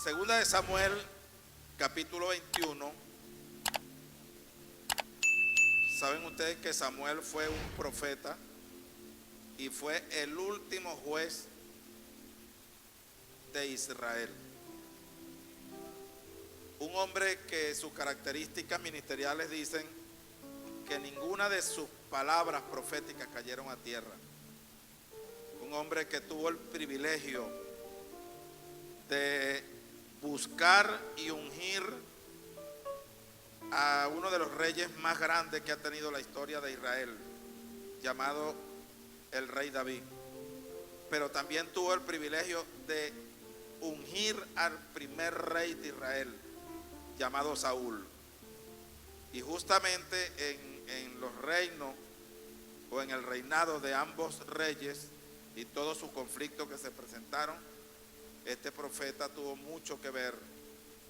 Segunda de Samuel, capítulo 21. Saben ustedes que Samuel fue un profeta y fue el último juez de Israel. Un hombre que sus características ministeriales dicen que ninguna de sus palabras proféticas cayeron a tierra. Un hombre que tuvo el privilegio de buscar y ungir a uno de los reyes más grandes que ha tenido la historia de Israel, llamado el rey David. Pero también tuvo el privilegio de ungir al primer rey de Israel, llamado Saúl. Y justamente en los reinos o en el reinado de ambos reyes y todos sus conflictos que se presentaron, este profeta tuvo mucho que ver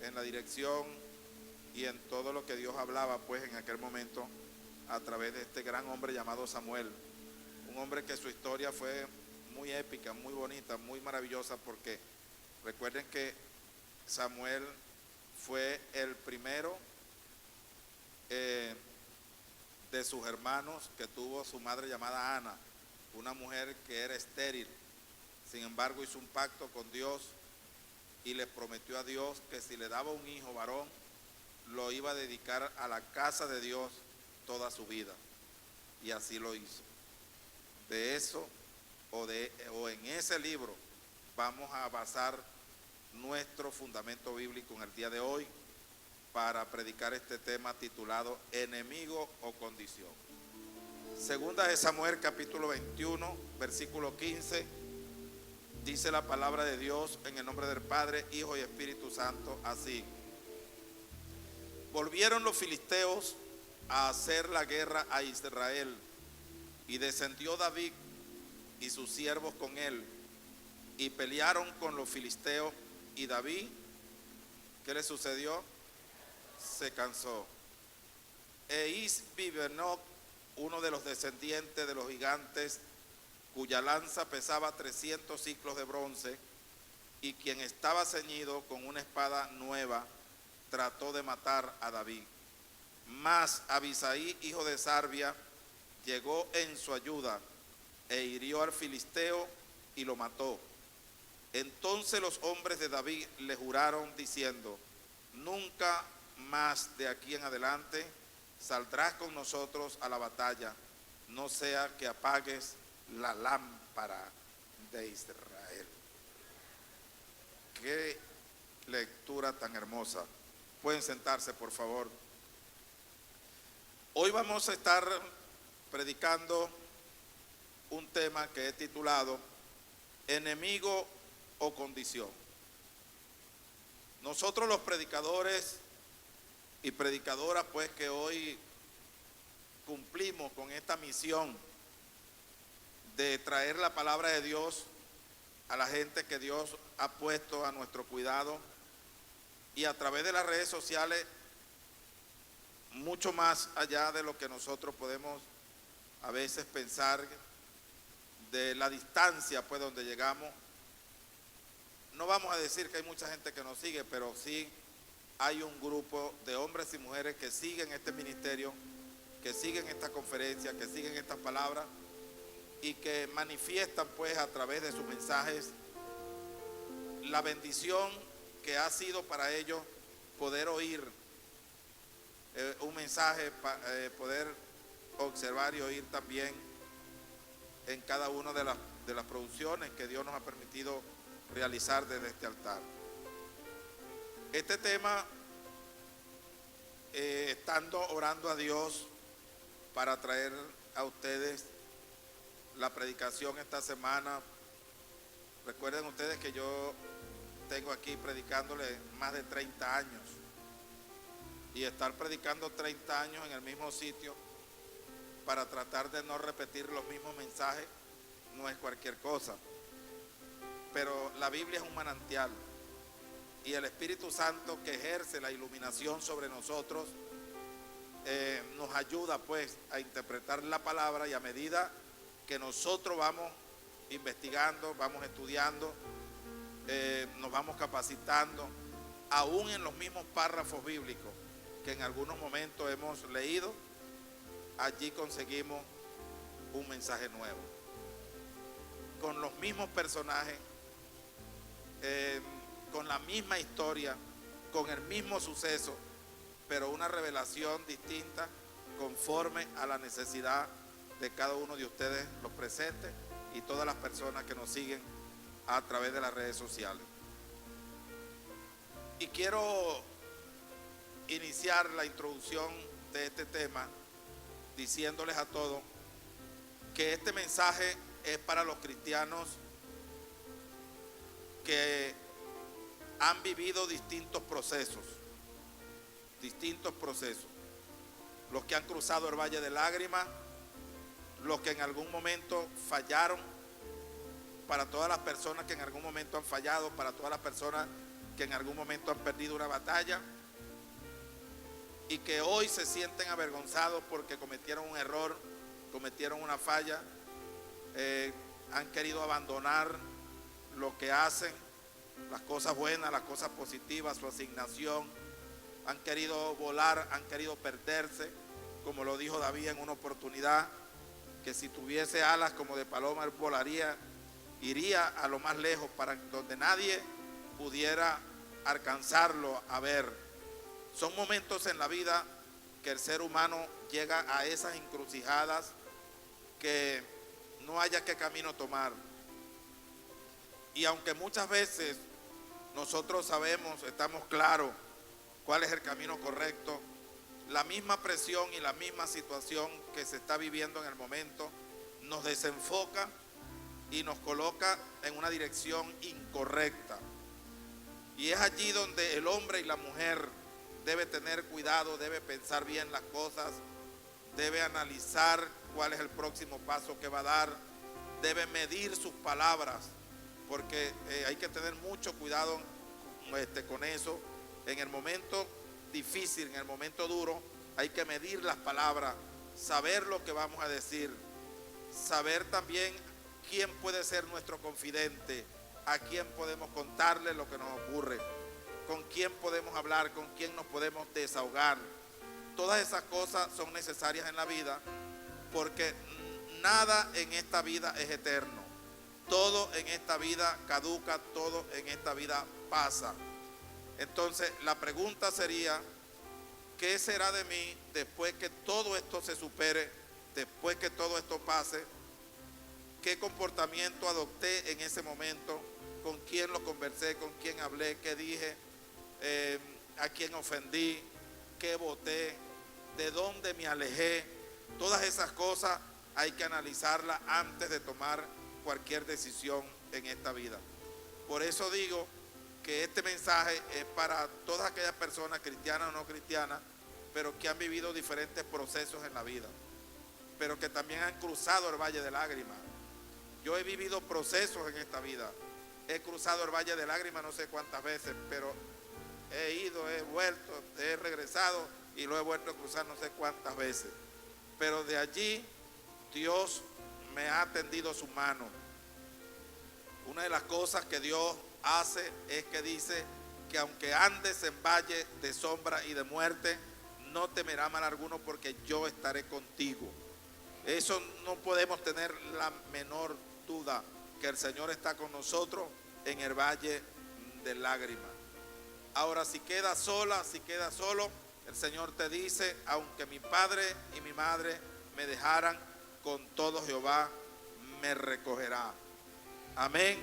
en la dirección y en todo lo que Dios hablaba pues en aquel momento a través de este gran hombre llamado Samuel. Un hombre que su historia fue muy épica, muy bonita, muy maravillosa, porque recuerden que Samuel fue el primero de sus hermanos que tuvo su madre llamada Ana, una mujer que era estéril. Sin embargo, hizo un pacto con Dios y le prometió a Dios que si le daba un hijo varón, lo iba a dedicar a la casa de Dios toda su vida. Y así lo hizo. De eso o en ese libro vamos a basar nuestro fundamento bíblico en el día de hoy para predicar este tema titulado Enemigo o Condición. Segunda de Samuel capítulo 21 versículo 15 dice la palabra de Dios en el nombre del Padre, Hijo y Espíritu Santo, así: volvieron los filisteos a hacer la guerra a Israel, y descendió David y sus siervos con él, y pelearon con los filisteos, y David, ¿qué le sucedió? Se cansó. E Is-Bibenob, uno de los descendientes de los gigantes, cuya lanza pesaba 300 ciclos de bronce, y quien estaba ceñido con una espada nueva, trató de matar a David. Mas Abisai, hijo de Sarbia, llegó en su ayuda e hirió al filisteo y lo mató. Entonces los hombres de David le juraron diciendo: nunca más de aquí en adelante saldrás con nosotros a la batalla, no sea que apagues la lámpara de Israel. Qué lectura tan hermosa. Pueden sentarse, por favor. Hoy vamos a estar predicando un tema que he titulado Enemigo o Condición. Nosotros los predicadores y predicadoras pues que hoy cumplimos con esta misión de traer la palabra de Dios a la gente que Dios ha puesto a nuestro cuidado, y a través de las redes sociales, mucho más allá de lo que nosotros podemos a veces pensar, de la distancia pues donde llegamos. No vamos a decir que hay mucha gente que nos sigue, pero sí hay un grupo de hombres y mujeres que siguen este ministerio, que siguen esta conferencia, que siguen estas palabras y que manifiestan pues a través de sus mensajes la bendición que ha sido para ellos poder oír un mensaje, poder observar y oír también en cada una de las producciones que Dios nos ha permitido realizar desde este altar. Este tema, estando orando a Dios para traer a ustedes la predicación esta semana, recuerden ustedes que yo tengo aquí predicándole más de 30 años, y estar predicando 30 años en el mismo sitio para tratar de no repetir los mismos mensajes no es cualquier cosa. Pero la Biblia es un manantial, y el Espíritu Santo que ejerce la iluminación sobre nosotros nos ayuda pues a interpretar la palabra, y a medida que nosotros vamos investigando, vamos estudiando, nos vamos capacitando, aún en los mismos párrafos bíblicos que en algunos momentos hemos leído, allí conseguimos un mensaje nuevo, con los mismos personajes, con la misma historia, con el mismo suceso, pero una revelación distinta conforme a la necesidad de cada uno de ustedes, los presentes y todas las personas que nos siguen a través de las redes sociales. Y quiero iniciar la introducción de este tema diciéndoles a todos que este mensaje es para los cristianos que han vivido distintos procesos, los que han cruzado el valle de lágrimas, los que en algún momento fallaron, para todas las personas que en algún momento han fallado, para todas las personas que en algún momento han perdido una batalla y que hoy se sienten avergonzados porque cometieron un error, cometieron una falla, han querido abandonar lo que hacen, las cosas buenas, las cosas positivas, su asignación, han querido volar, han querido perderse, como lo dijo David en una oportunidad, que si tuviese alas como de paloma él volaría, iría a lo más lejos para donde nadie pudiera alcanzarlo a ver. Son momentos en la vida que el ser humano llega a esas encrucijadas que no haya qué camino tomar. Y aunque muchas veces nosotros sabemos, estamos claros cuál es el camino correcto, la misma presión y la misma situación que se está viviendo en el momento nos desenfoca y nos coloca en una dirección incorrecta. Y es allí donde el hombre y la mujer debe tener cuidado, debe pensar bien las cosas, debe analizar cuál es el próximo paso que va a dar, debe medir sus palabras, porque hay que tener mucho cuidado con eso. En el momento difícil, en el momento duro, hay que medir las palabras, saber lo que vamos a decir, saber también quién puede ser nuestro confidente, a quién podemos contarle lo que nos ocurre, con quién podemos hablar, con quién nos podemos desahogar. Todas esas cosas son necesarias en la vida, porque nada en esta vida es eterno. Todo en esta vida caduca, todo en esta vida pasa. Entonces la pregunta sería, ¿qué será de mí después que todo esto se supere, después que todo esto pase? ¿Qué comportamiento adopté en ese momento? ¿Con quién lo conversé? ¿Con quién hablé? ¿Qué dije? ¿A quién ofendí? ¿Qué voté? ¿De dónde me alejé? Todas esas cosas hay que analizarlas antes de tomar cualquier decisión en esta vida. Por eso digo que este mensaje es para todas aquellas personas, cristianas o no cristianas, pero que han vivido diferentes procesos en la vida, pero que también han cruzado el valle de lágrimas. Yo he vivido procesos en esta vida, he cruzado el valle de lágrimas no sé cuántas veces, pero he ido, he vuelto, he regresado y lo he vuelto a cruzar no sé cuántas veces. Pero de allí Dios me ha tendido su mano. Una de las cosas que Dios hace es que dice que aunque andes en valle de sombra y de muerte, no temerá mal alguno porque yo estaré contigo. Eso no podemos tener la menor duda, que el Señor está con nosotros en el valle de lágrimas. Ahora, si quedas sola, si quedas solo, el Señor te dice, aunque mi padre y mi madre me dejaran, con todo Jehová me recogerá. Amén.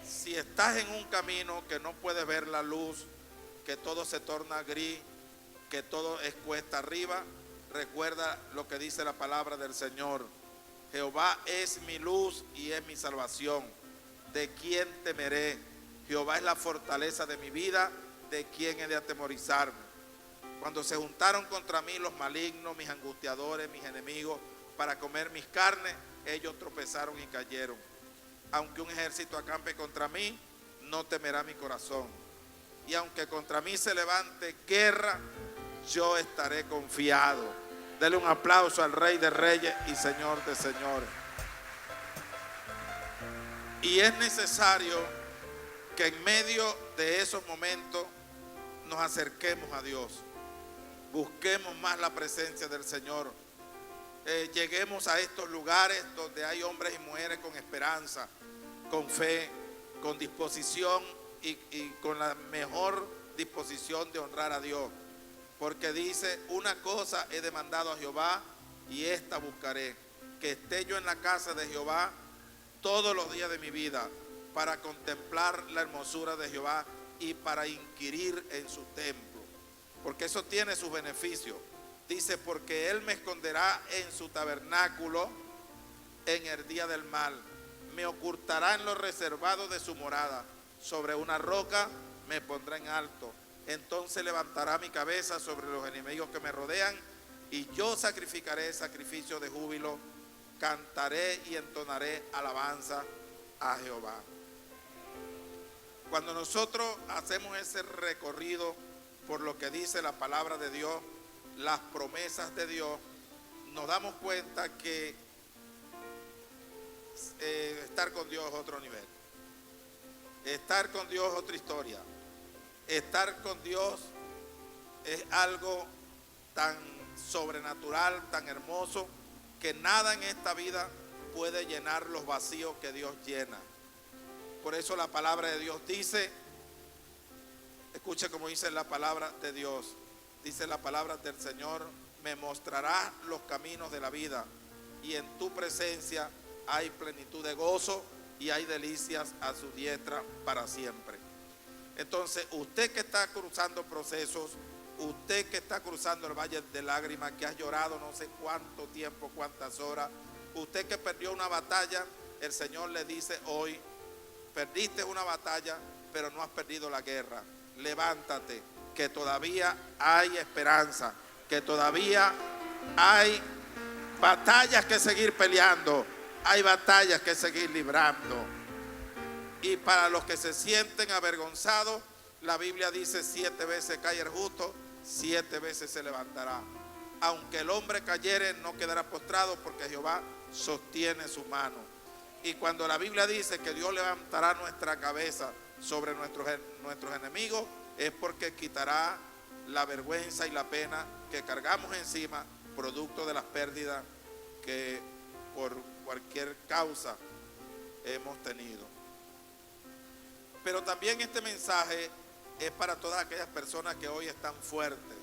Si estás en un camino que no puedes ver la luz, que todo se torna gris, que todo es cuesta arriba, recuerda lo que dice la palabra del Señor. Jehová es mi luz y es mi salvación. ¿De quién temeré? Jehová es la fortaleza de mi vida. ¿De quién he de atemorizarme? Cuando se juntaron contra mí los malignos, mis angustiadores, mis enemigos, para comer mis carnes, ellos tropezaron y cayeron. Aunque un ejército acampe contra mí, no temerá mi corazón. Y aunque contra mí se levante guerra, yo estaré confiado. Dele un aplauso al Rey de Reyes y Señor de Señores. Y es necesario que en medio de esos momentos nos acerquemos a Dios, busquemos más la presencia del Señor, lleguemos a estos lugares donde hay hombres y mujeres con esperanza, con fe, con disposición y con la mejor disposición de honrar a Dios, porque dice: una cosa he demandado a Jehová y esta buscaré, que esté yo en la casa de Jehová todos los días de mi vida, para contemplar la hermosura de Jehová y para inquirir en su templo, porque eso tiene sus beneficios. Dice: porque Él me esconderá en su tabernáculo en el día del mal, me ocultará en lo reservado de su morada, sobre una roca me pondrá en alto. Entonces levantará mi cabeza sobre los enemigos que me rodean, y yo sacrificaré sacrificio de júbilo, cantaré y entonaré alabanza a Jehová. Cuando nosotros hacemos ese recorrido por lo que dice la palabra de Dios, las promesas de Dios, nos damos cuenta que estar con Dios es otro nivel. Estar con Dios es otra historia. Estar con Dios es algo tan sobrenatural, tan hermoso, que nada en esta vida puede llenar los vacíos que Dios llena. Por eso la palabra de Dios dice, escuche como dice la palabra de Dios, dice la palabra del Señor: me mostrará los caminos de la vida, y en tu presencia hay plenitud de gozo, y hay delicias a su diestra para siempre. Entonces, usted que está cruzando procesos, usted que está cruzando el valle de lágrimas, que ha llorado no sé cuánto tiempo, cuántas horas, usted que perdió una batalla, el Señor le dice hoy: perdiste una batalla, pero no has perdido la guerra. Levántate, que todavía hay esperanza, que todavía hay batallas que seguir peleando, hay batallas que seguir librando. Y para los que se sienten avergonzados, la Biblia dice: 7 veces cae el justo, 7 veces se levantará. Aunque el hombre cayere, no quedará postrado, porque Jehová sostiene su mano. Y cuando la Biblia dice que Dios levantará nuestra cabeza sobre nuestros enemigos, es porque quitará la vergüenza y la pena que cargamos encima, producto de las pérdidas que por cualquier causa hemos tenido. Pero también este mensaje es para todas aquellas personas que hoy están fuertes,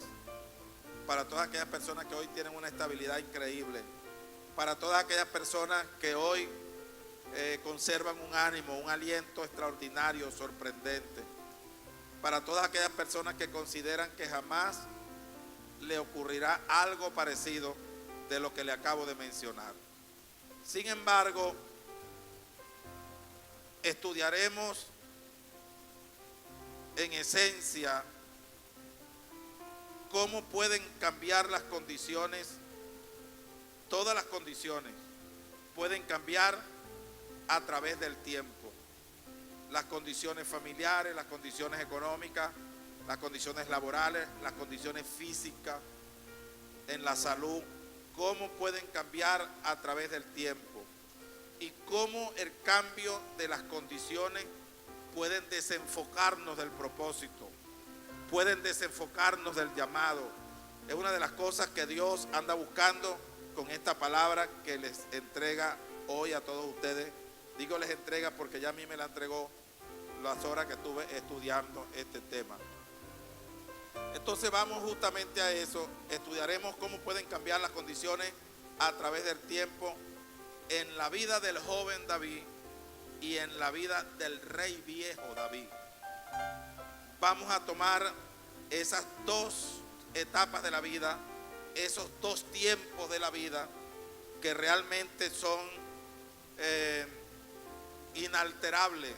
para todas aquellas personas que hoy tienen una estabilidad increíble, para todas aquellas personas que hoy conservan un ánimo, un aliento extraordinario, sorprendente, para todas aquellas personas que consideran que jamás le ocurrirá algo parecido de lo que le acabo de mencionar. Sin embargo, estudiaremos en esencia cómo pueden cambiar las condiciones. Todas las condiciones pueden cambiar a través del tiempo. Las condiciones familiares, las condiciones económicas, las condiciones laborales, las condiciones físicas, en la salud, cómo pueden cambiar a través del tiempo, y cómo el cambio de las condiciones pueden desenfocarnos del propósito, pueden desenfocarnos del llamado. Es una de las cosas que Dios anda buscando con esta palabra que les entrega hoy a todos ustedes. Digo les entrega porque ya a mí me la entregó las horas que estuve estudiando este tema. Entonces vamos justamente a eso. Estudiaremos cómo pueden cambiar las condiciones a través del tiempo en la vida del joven David y en la vida del rey viejo David. Vamos a tomar esas dos etapas de la vida, esos dos tiempos de la vida que realmente son inalterables.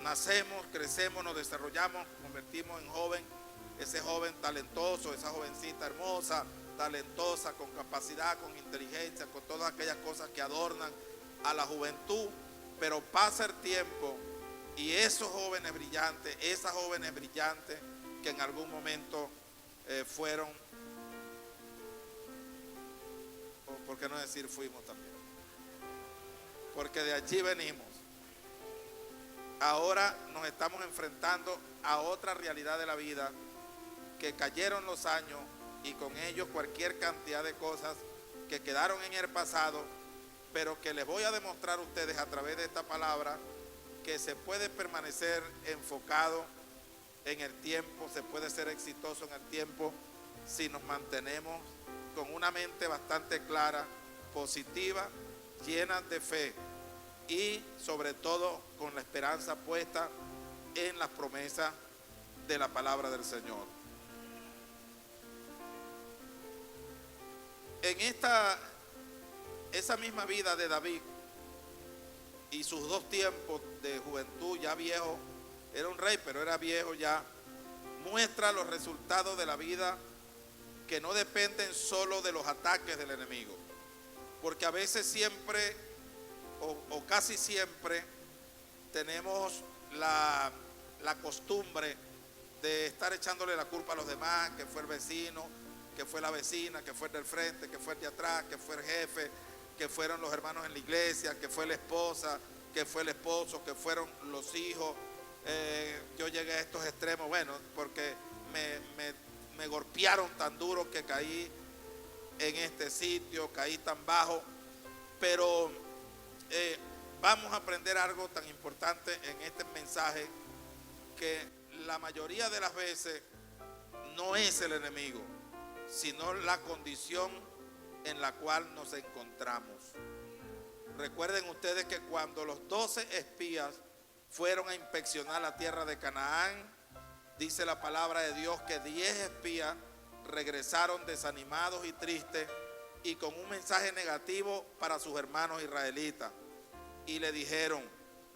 Nacemos, crecemos, nos desarrollamos, nos convertimos en joven, ese joven talentoso, esa jovencita hermosa, talentosa, con capacidad, con inteligencia, con todas aquellas cosas que adornan a la juventud. Pero pasa el tiempo y esos jóvenes brillantes, esas jóvenes brillantes que en algún momento fueron, o por qué no decir fuimos también, porque de allí venimos. ahora nos estamos enfrentando a otra realidad de la vida, que cayeron los años y con ellos cualquier cantidad de cosas que quedaron en el pasado, pero que les voy a demostrar a ustedes a través de esta palabra que se puede permanecer enfocado en el tiempo, se puede ser exitoso en el tiempo si nos mantenemos con una mente bastante clara, positiva, llena de fe y sobre todo con la esperanza puesta en las promesas de la palabra del Señor. En esa misma vida de David y sus dos tiempos de juventud, ya viejo, era un rey pero era viejo ya, muestra los resultados de la vida que no dependen solo de los ataques del enemigo, porque a veces siempre o casi siempre tenemos la costumbre de estar echándole la culpa a los demás, que fue el vecino, que fue la vecina, que fue el del frente, que fue el de atrás, que fue el jefe, que fueron los hermanos en la iglesia, que fue la esposa, que fue el esposo, que fueron los hijos. Yo llegué a estos extremos, bueno, porque me golpearon tan duro que caí en este sitio, caí tan bajo, pero vamos a aprender algo tan importante en este mensaje, que la mayoría de las veces no es el enemigo, sino la condición en la cual nos encontramos. Recuerden ustedes que cuando los 12 espías fueron a inspeccionar la tierra de Canaán, dice la palabra de Dios que 10 espías regresaron desanimados y tristes y con un mensaje negativo para sus hermanos israelitas. Y le dijeron,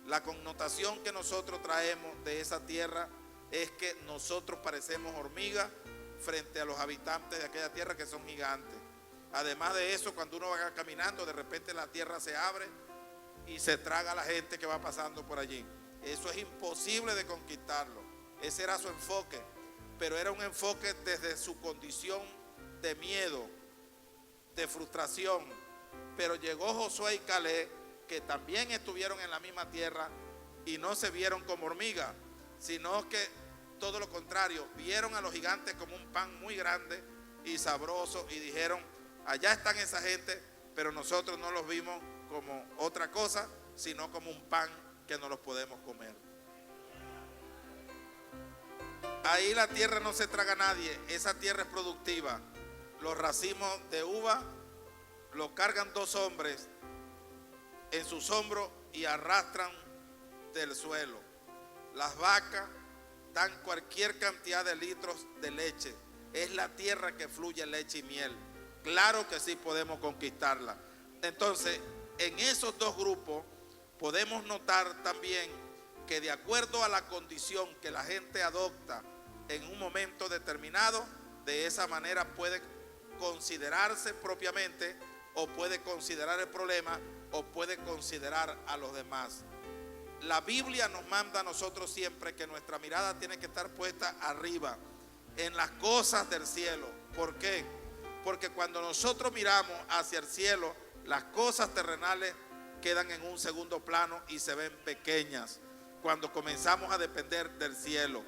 la connotación que nosotros traemos de esa tierra es que nosotros parecemos hormigas frente a los habitantes de aquella tierra, que son gigantes. Además de eso, cuando uno va caminando, de repente la tierra se abre y se traga a la gente que va pasando por allí. Eso es imposible de conquistarlo. Ese era su enfoque, pero era un enfoque desde su condición de miedo, de frustración. Pero llegó Josué y Caleb, que también estuvieron en la misma tierra y no se vieron como hormigas, sino que todo lo contrario, vieron a los gigantes como un pan muy grande y sabroso y dijeron, allá están esa gente, pero nosotros no los vimos como otra cosa, sino como un pan que no los podemos comer. Ahí la tierra no se traga a nadie, esa tierra es productiva. Los racimos de uva los cargan 2 hombres en sus hombros y arrastran del suelo. Las vacas dan cualquier cantidad de litros de leche. Es la tierra que fluye leche y miel. Claro que sí podemos conquistarla. Entonces, en esos dos grupos podemos notar también que de acuerdo a la condición que la gente adopta en un momento determinado, de esa manera puede considerarse propiamente, o puede considerar el problema, o puede considerar a los demás. La Biblia nos manda a nosotros siempre que nuestra mirada tiene que estar puesta arriba, en las cosas del cielo. ¿Por qué? Porque cuando nosotros miramos hacia el cielo, las cosas terrenales quedan en un segundo plano y se ven pequeñas cuando comenzamos a depender del cielo.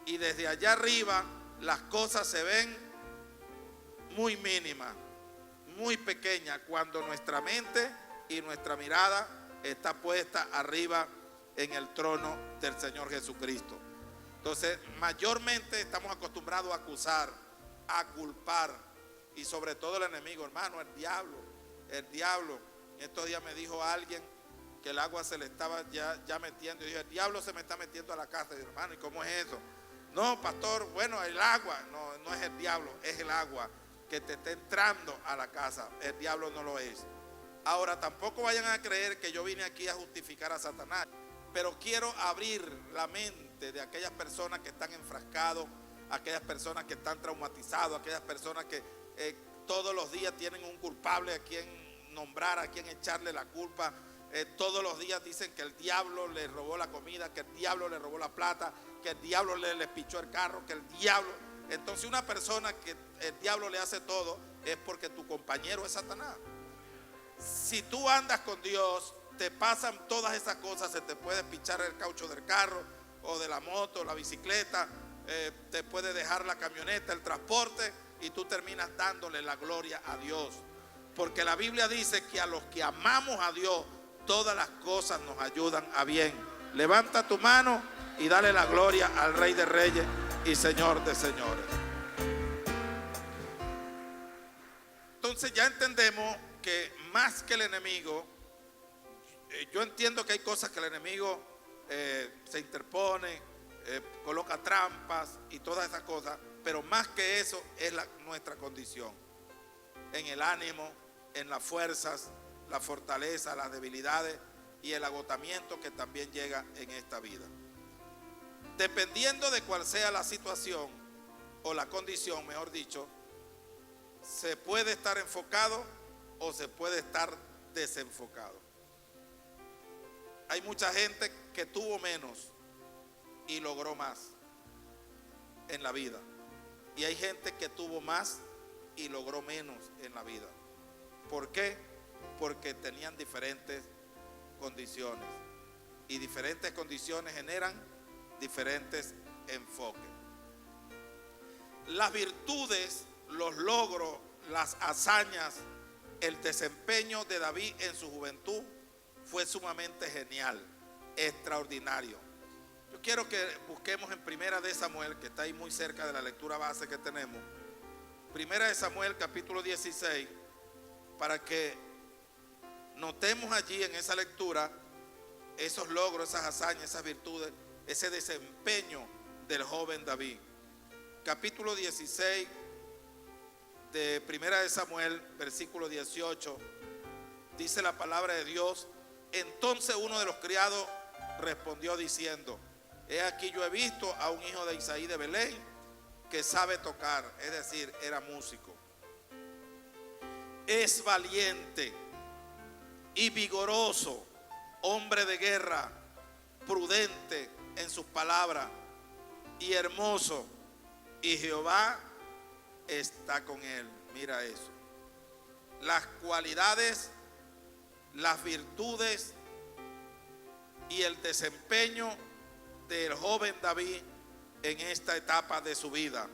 Y desde allá arriba las cosas se ven muy mínimas, muy pequeñas, cuando nuestra mente y nuestra mirada está puesta arriba en el trono del Señor Jesucristo. Entonces, mayormente estamos acostumbrados a acusar, a culpar, y sobre todo el enemigo, hermano, el diablo. Estos días me dijo alguien que el agua se le estaba ya metiendo, y dije, el diablo se me está metiendo a la casa. Y dije, hermano, ¿y cómo es eso? No, pastor, bueno, el agua, no es el diablo, es el agua que te está entrando a la casa. El diablo no lo es. Ahora, tampoco vayan a creer que yo vine aquí a justificar a Satanás, pero quiero abrir la mente de aquellas personas que están enfrascados, aquellas personas que están traumatizados, aquellas personas que todos los días tienen un culpable a quien nombrar, a quien echarle la culpa. Todos los días dicen que el diablo le robó la comida, que el diablo le robó la plata, que el diablo le pichó el carro, que el diablo. Entonces, una persona que el diablo le hace todo es porque tu compañero es Satanás. Si tú andas con Dios, te pasan todas esas cosas, se te puede pichar el caucho del carro o de la moto, la bicicleta, te puede dejar la camioneta, el transporte, y tú terminas dándole la gloria a Dios. Porque la Biblia dice que a los que amamos a Dios, todas las cosas nos ayudan a bien. Levanta tu mano y dale la gloria al Rey de Reyes y Señor de Señores. Entonces ya entendemos que más que el enemigo, yo entiendo que hay cosas que el enemigo se interpone, coloca trampas y todas esas cosas, pero más que eso es nuestra condición, en el ánimo, en las fuerzas, la fortaleza, las debilidades y el agotamiento que también llega en esta vida. Dependiendo de cuál sea la situación o la condición, mejor dicho, se puede estar enfocado o se puede estar desenfocado. Hay mucha gente que tuvo menos y logró más en la vida. Y hay gente que tuvo más y logró menos en la vida. ¿Por qué? Porque tenían diferentes condiciones. Y diferentes condiciones generan diferentes enfoques. Las virtudes, los logros, las hazañas, el desempeño de David en su juventud fue sumamente genial, extraordinario. Yo quiero que busquemos en Primera de Samuel, que está ahí muy cerca de la lectura base que tenemos. Primera de Samuel, capítulo 16, para que notemos allí en esa lectura esos logros, esas hazañas, esas virtudes, ese desempeño del joven David. Capítulo 16 de Primera de Samuel, versículo 18, dice la palabra de Dios: entonces uno de los criados respondió diciendo: he aquí, yo he visto a un hijo de Isaí de Belén que sabe tocar, es decir, era músico. Es valiente y vigoroso, hombre de guerra, prudente en sus palabras y hermoso, y Jehová está con él. Mira eso. Las cualidades, las virtudes y el desempeño del joven David en esta etapa de su vida.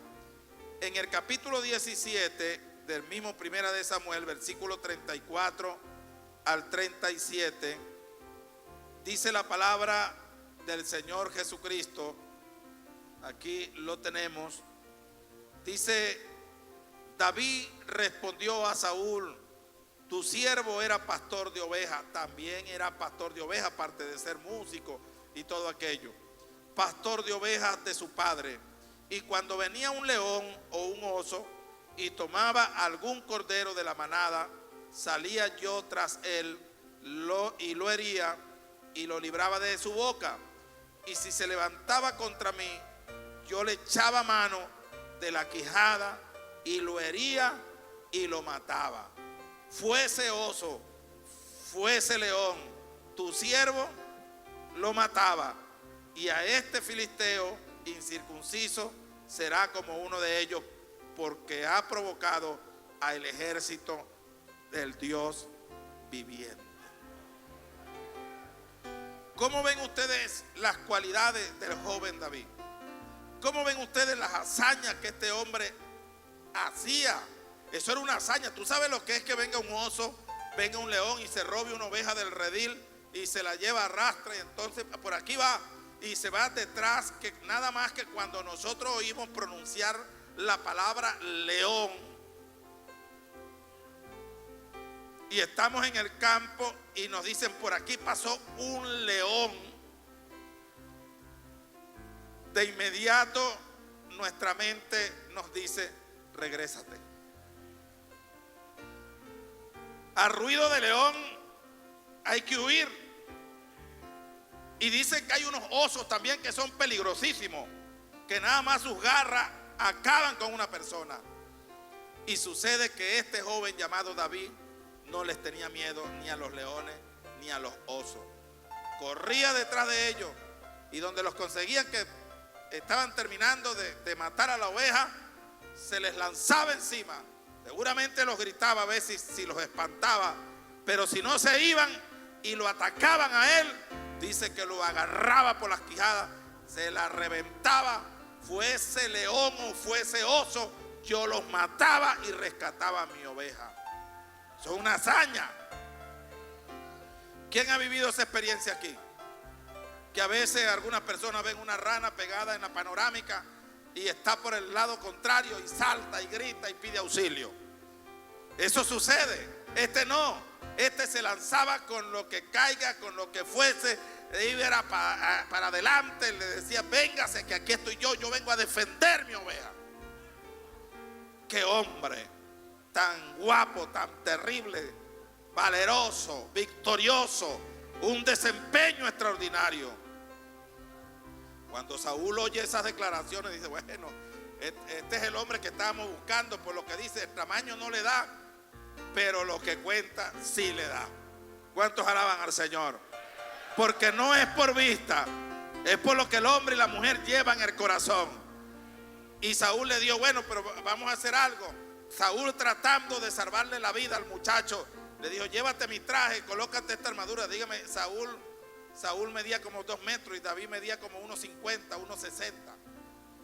En el capítulo 17 del mismo Primera de Samuel, versículo 34 al 37, dice la palabra del Señor Jesucristo. Aquí lo tenemos. Dice: David respondió a Saúl: tu siervo era pastor de ovejas. También era pastor de ovejas, aparte de ser músico y todo aquello. Pastor de ovejas de su padre. Y cuando venía un león o un oso y tomaba algún cordero de la manada, salía yo tras él y lo hería y lo libraba de su boca. Y si se levantaba contra mí, yo le echaba mano de la quijada y lo hería y lo mataba. Fuese oso, fuese león, tu siervo lo mataba, y a este filisteo incircunciso será como uno de ellos, porque ha provocado al ejército del Dios viviente. ¿Cómo ven ustedes las cualidades del joven David? ¿Cómo ven ustedes las hazañas que este hombre hacía? Eso era una hazaña. ¿Tú sabes lo que es que venga un oso, venga un león y se robe una oveja del redil y se la lleva a arrastre, y entonces por aquí va y se va detrás? Que nada más que cuando nosotros oímos pronunciar la palabra león y estamos en el campo y nos dicen: por aquí pasó un león, de inmediato nuestra mente nos dice: regrésate. Al ruido de león hay que huir. Y dicen que hay unos osos también que son peligrosísimos, que nada más sus garras acaban con una persona. Y sucede que este joven llamado David no les tenía miedo ni a los leones ni a los osos. Corría detrás de ellos, y donde los conseguían que estaban terminando de matar a la oveja, se les lanzaba encima. Seguramente los gritaba a ver si los espantaba, pero si no se iban, y lo atacaban a él, dice que lo agarraba por las quijadas, se la reventaba, fuese león o fuese oso, yo los mataba y rescataba a mi oveja. Eso es una hazaña. ¿Quién ha vivido esa experiencia aquí? Que a veces algunas personas ven una rana pegada en la panorámica y está por el lado contrario y salta y grita y pide auxilio. Eso sucede. Este no. Este se lanzaba con lo que caiga, con lo que fuese, iba para adelante, le decía: véngase que aquí estoy yo vengo a defender mi oveja. Qué hombre tan guapo, tan terrible, valeroso, victorioso, un desempeño extraordinario. Cuando Saúl oye esas declaraciones, dice: bueno, este es el hombre que estábamos buscando. Por lo que dice, el tamaño no le da, pero lo que cuenta sí le da. ¿Cuántos alaban al Señor? Porque no es por vista, es por lo que el hombre y la mujer llevan en el corazón. Y Saúl le dio: bueno, pero vamos a hacer algo. Saúl, tratando de salvarle la vida al muchacho, le dijo: llévate mi traje, colócate esta armadura. Dígame, Saúl medía como 2 metros y David medía como 1,50, 1,60.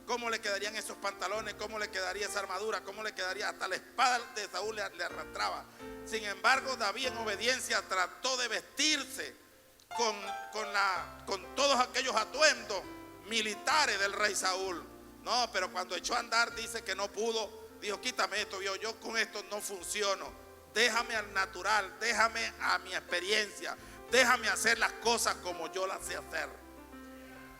¿Cómo le quedarían esos pantalones? ¿Cómo le quedaría esa armadura? ¿Cómo le quedaría? Hasta la espada de Saúl le arrastraba. Sin embargo, David, en obediencia, trató de vestirse con todos aquellos atuendos militares del rey Saúl. No, pero cuando echó a andar, dice que no pudo. Dijo: quítame esto, yo con esto no funciono. Déjame al natural, déjame a mi experiencia, déjame hacer las cosas como yo las sé hacer.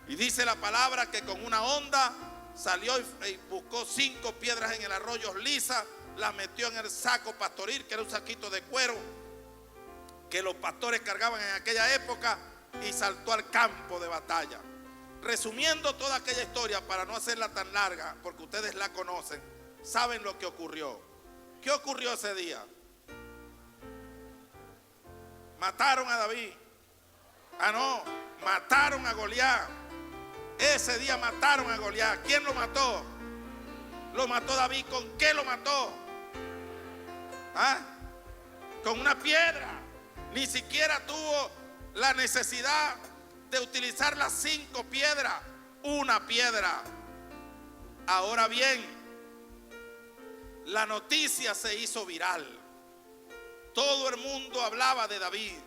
Y dice la palabra que con una honda salió y buscó 5 piedras en el arroyo lisas, las metió en el saco pastoril, que era un saquito de cuero que los pastores cargaban en aquella época, y saltó al campo de batalla. Resumiendo toda aquella historia, para no hacerla tan larga, porque ustedes la conocen, saben lo que ocurrió. ¿Qué ocurrió ese día? Mataron a David. No, mataron a Goliat. Ese día mataron a Goliat. ¿Quién lo mató? Lo mató David. ¿Con qué lo mató? Con una piedra. Ni siquiera tuvo la necesidad de utilizar las 5 piedras. Una piedra. Ahora bien, la noticia se hizo viral. Todo el mundo hablaba de David.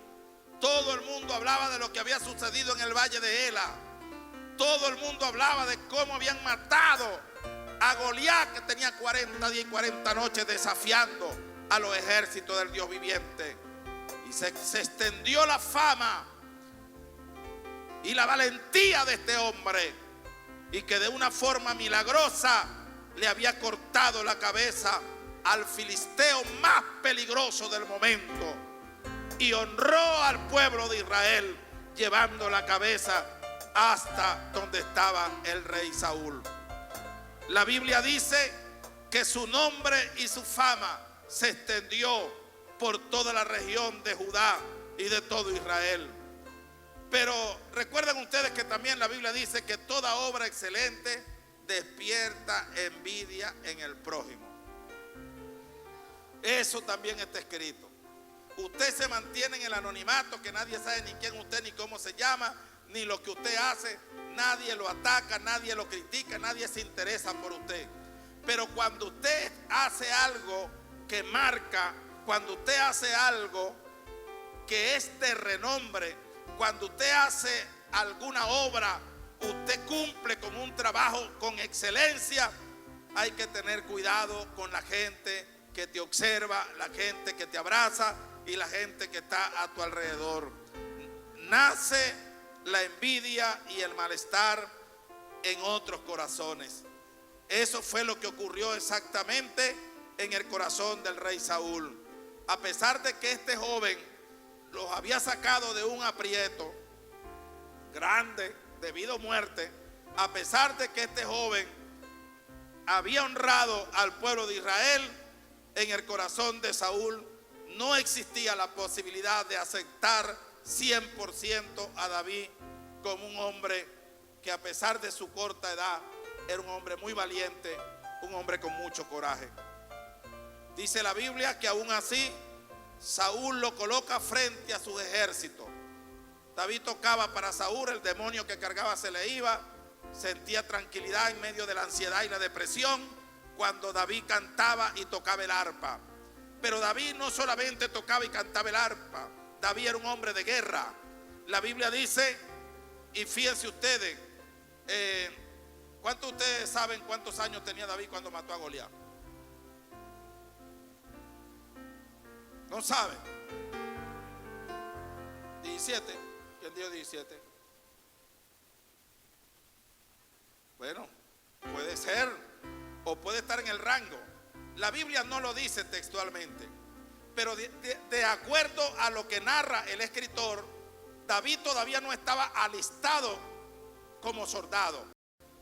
Todo el mundo hablaba de lo que había sucedido en el valle de Ela. Todo el mundo hablaba de cómo habían matado a Goliat, que tenía 40 días y 40 noches desafiando a los ejércitos del Dios viviente. Y se extendió la fama y la valentía de este hombre, y que de una forma milagrosa le había cortado la cabeza al filisteo más peligroso del momento, y honró al pueblo de Israel llevando la cabeza hasta donde estaba el rey Saúl. La Biblia dice que su nombre y su fama se extendió por toda la región de Judá y de todo Israel. Pero recuerden ustedes que también la Biblia dice que toda obra excelente despierta envidia en el prójimo. Eso también está escrito. Usted se mantiene en el anonimato, que nadie sabe ni quién usted, ni cómo se llama, ni lo que usted hace. Nadie lo ataca, nadie lo critica, nadie se interesa por usted. Pero cuando usted hace algo que marca, cuando usted hace algo que es de renombre, cuando usted hace alguna obra, usted cumple con un trabajo con excelencia, hay que tener cuidado con la gente que te observa, la gente que te abraza y la gente que está a tu alrededor. Nace la envidia y el malestar en otros corazones. Eso fue lo que ocurrió exactamente en el corazón del rey Saúl. A pesar de que este joven los había sacado de un aprieto grande debido a muerte, a pesar de que este joven había honrado al pueblo de Israel, en el corazón de Saúl no existía la posibilidad de aceptar 100% a David como un hombre que, a pesar de su corta edad, era un hombre muy valiente, un hombre con mucho coraje. Dice la Biblia que aún así Saúl lo coloca frente a sus ejércitos. David tocaba para Saúl, el demonio que cargaba se le iba, sentía tranquilidad en medio de la ansiedad y la depresión cuando David cantaba y tocaba el arpa. Pero David no solamente tocaba y cantaba el arpa, David era un hombre de guerra. La Biblia dice, y fíjense ustedes, ¿cuántos de ustedes saben cuántos años tenía David cuando mató a Goliat? ¿No saben? 17. ¿Quién dijo 17? Bueno, puede ser, o puede estar en el rango. La Biblia no lo dice textualmente, pero de acuerdo a lo que narra el escritor, David todavía no estaba alistado como soldado.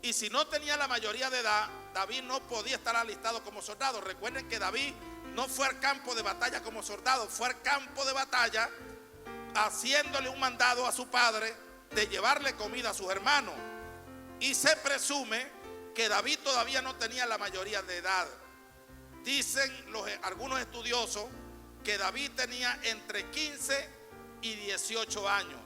Y si no tenía la mayoría de edad, David no podía estar alistado como soldado. Recuerden que David no fue al campo de batalla como soldado, fue al campo de batalla haciéndole un mandado a su padre de llevarle comida a sus hermanos. Y se presume que David todavía no tenía la mayoría de edad. Dicen algunos estudiosos que David tenía entre 15 y 18 años,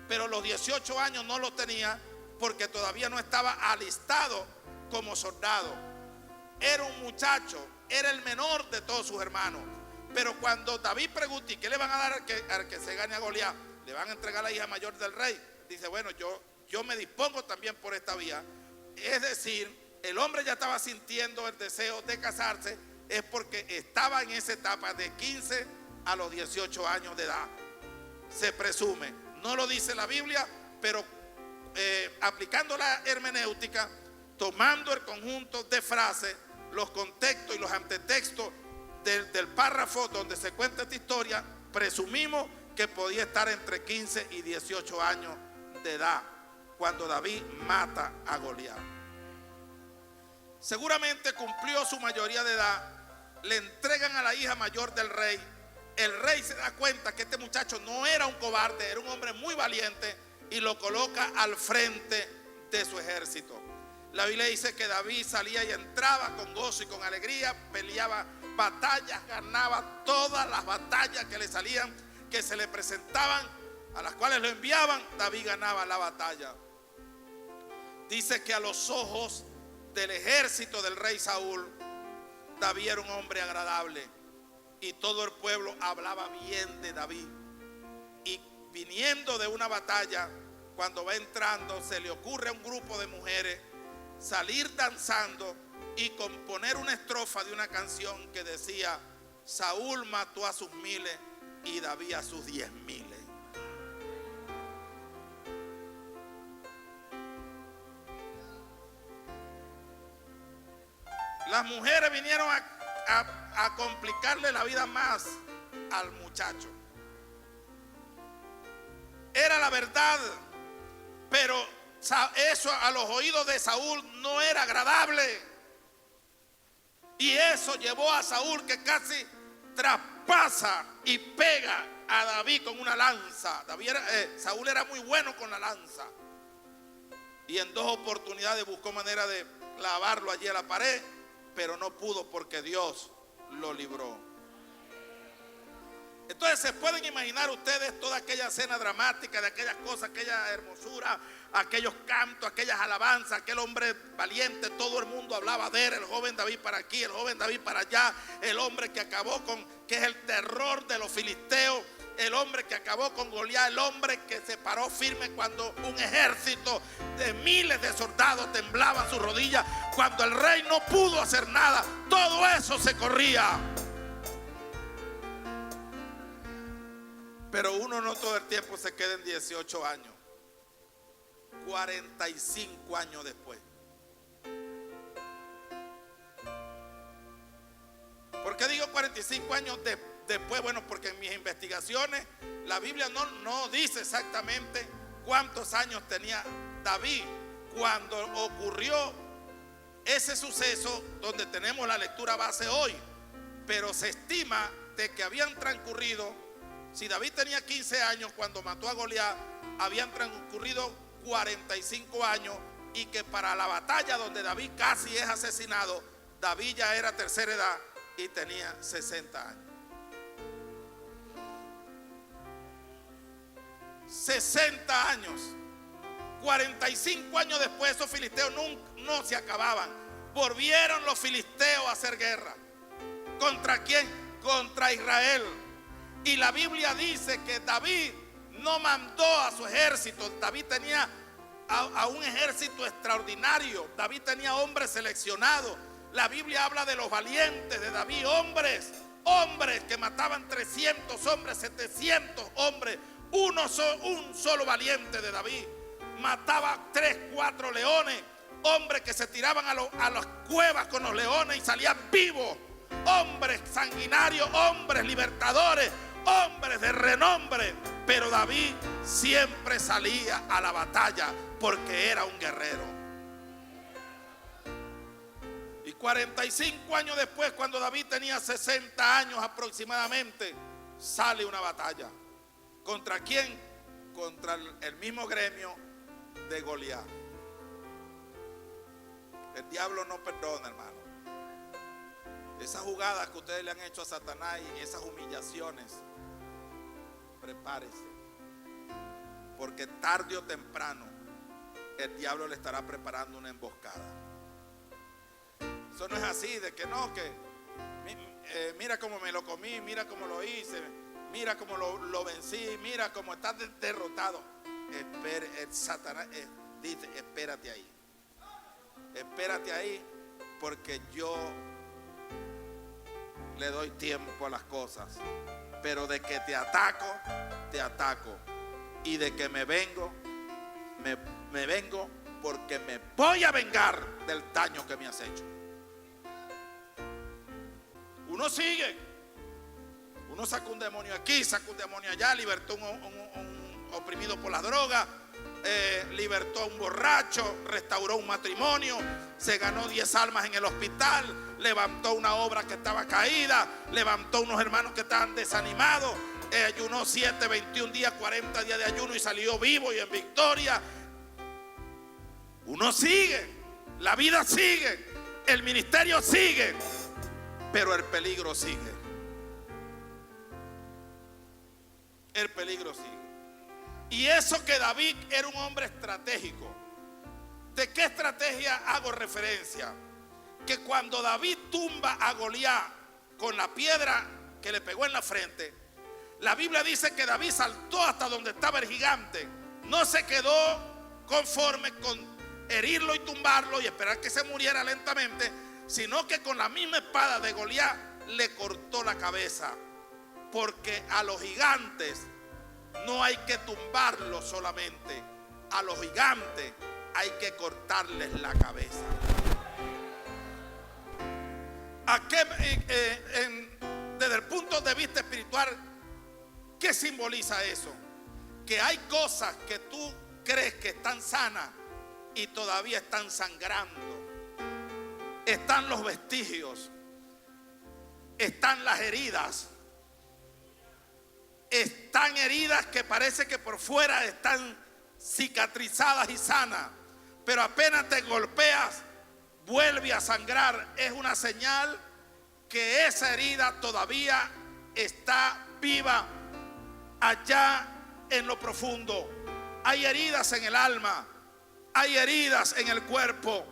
pero los 18 años no los tenía porque todavía no estaba alistado como soldado. Era un muchacho, era el menor de todos sus hermanos. Pero cuando David pregunta, ¿y qué le van a dar al que se gane a Goliat? Le van a entregar a la hija mayor del rey. Dice, bueno, yo me dispongo también por esta vía. Es decir, el hombre ya estaba sintiendo el deseo de casarse, es porque estaba en esa etapa de 15 a los 18 años de edad. Se presume, no lo dice la Biblia, pero aplicando la hermenéutica, tomando el conjunto de frases, los contextos y los antetextos del párrafo donde se cuenta esta historia, presumimos que podía estar entre 15 y 18 años de edad cuando David mata a Goliat. Seguramente cumplió su mayoría de edad, le entregan a la hija mayor del rey. El rey se da cuenta que este muchacho no era un cobarde, era un hombre muy valiente, y lo coloca al frente de su ejército. La Biblia dice que David salía y entraba con gozo y con alegría, peleaba batallas, ganaba todas las batallas que le salían, que se le presentaban, a las cuales lo enviaban. David ganaba la batalla. Dice que a los ojos del ejército del rey Saúl, David era un hombre agradable y todo el pueblo hablaba bien de David. Y viniendo de una batalla, cuando va entrando, se le ocurre a un grupo de mujeres salir danzando y componer una estrofa de una canción que decía: Saúl mató a sus miles y David a sus 10,000. Las mujeres vinieron a complicarle la vida más al muchacho. Era la verdad, pero eso a los oídos de Saúl no era agradable. Y eso llevó a Saúl, que casi traspasa y pega a David con una lanza. Saúl era muy bueno con la lanza. Y en 2 oportunidades buscó manera de clavarlo allí a la pared, pero no pudo porque Dios lo libró. Entonces se pueden imaginar ustedes toda aquella escena dramática de aquellas cosas, aquella hermosura, aquellos cantos, aquellas alabanzas, aquel hombre valiente. Todo el mundo hablaba de él, el joven David para aquí, el joven David para allá, el hombre que acabó que es el terror de los filisteos, el hombre que acabó con Goliat, el hombre que se paró firme cuando un ejército de miles de soldados temblaba sus rodillas, cuando el rey no pudo hacer nada. Todo eso se corría. Pero uno no todo el tiempo se queda en 18 años. 45 años después. ¿Por qué digo 45 años después? Bueno, porque en mis investigaciones la Biblia no dice exactamente cuántos años tenía David cuando ocurrió ese suceso donde tenemos la lectura base hoy. Pero se estima de que habían transcurrido, si David tenía 15 años cuando mató a Goliat, habían transcurrido 45 años, y que para la batalla donde David casi es asesinado, David ya era tercera edad y tenía 60 años. 60 años. 45 años después, esos filisteos no se acababan. Volvieron los filisteos a hacer guerra. ¿Contra quién? Contra Israel. Y la Biblia dice que David no mandó a su ejército. David tenía a un ejército extraordinario. David tenía hombres seleccionados. La Biblia habla de los valientes de David, hombres que mataban 300 hombres, 700 hombres. Un solo valiente de David mataba 3, 4 leones, hombres que se tiraban a las cuevas con los leones y salían vivos, hombres sanguinarios, hombres libertadores, hombres de renombre. Pero David siempre salía a la batalla porque era un guerrero. Y 45 años después, cuando David tenía 60 años aproximadamente, sale una batalla. ¿Contra quién? Contra el mismo gremio de Goliat. El diablo no perdona, hermano. Esas jugadas que ustedes le han hecho a Satanás y esas humillaciones, prepárese, porque tarde o temprano el diablo le estará preparando una emboscada. Eso no es así, de que no, que mira cómo me lo comí, mira cómo lo hice, mira cómo lo vencí, mira cómo está derrotado. Satanás dice, espérate ahí, porque yo le doy tiempo a las cosas, pero de que te ataco, y de que me vengo porque me voy a vengar del daño que me has hecho. Uno sigue, uno saca un demonio aquí, saca un demonio allá, libertó un oprimido por las drogas, libertó a un borracho, restauró un matrimonio, se ganó 10 almas en el hospital, levantó una obra que estaba caída, levantó unos hermanos que estaban desanimados, ayunó 7, 21 días, 40 días de ayuno y salió vivo y en victoria. Uno sigue, la vida sigue, el ministerio sigue, pero el peligro sigue. El peligro sigue. Y eso que David era un hombre estratégico. ¿De qué estrategia hago referencia? Que cuando David tumba a Goliat con la piedra que le pegó en la frente, la Biblia dice que David saltó hasta donde estaba el gigante. No se quedó conforme con herirlo y tumbarlo y esperar que se muriera lentamente, sino que con la misma espada de Goliat le cortó la cabeza. Porque a los gigantes no hay que tumbarlos solamente, a los gigantes hay que cortarles la cabeza. Desde el punto de vista espiritual, ¿qué simboliza eso? Que hay cosas que tú crees que están sanas y todavía están sangrando. Están los vestigios, están las heridas. Están heridas que parece que por fuera están cicatrizadas y sanas, pero apenas te golpeas, vuelve a sangrar. Es una señal que esa herida todavía está viva allá en lo profundo. Hay heridas en el alma, hay heridas en el cuerpo,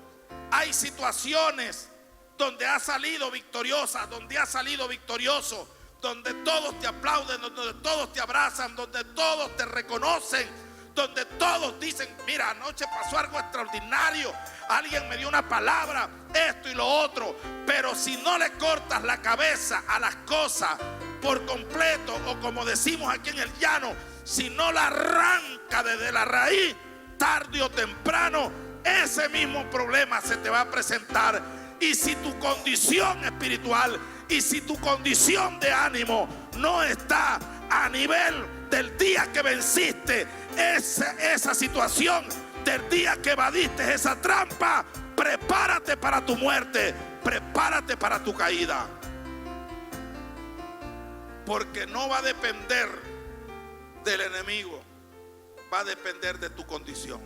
hay situaciones donde has salido victoriosa, donde has salido victorioso, donde todos te aplauden, donde todos te abrazan, donde todos te reconocen, donde todos dicen, mira, anoche pasó algo extraordinario, alguien me dio una palabra, esto y lo otro. Pero si no le cortas la cabeza a las cosas por completo, o como decimos aquí en el llano, si no la arranca desde la raíz, tarde o temprano ese mismo problema se te va a presentar. Y si tu condición espiritual y si tu condición de ánimo no está a nivel del día que venciste esa situación, del día que evadiste esa trampa, prepárate para tu muerte, prepárate para tu caída. Porque no va a depender del enemigo, va a depender de tu condición.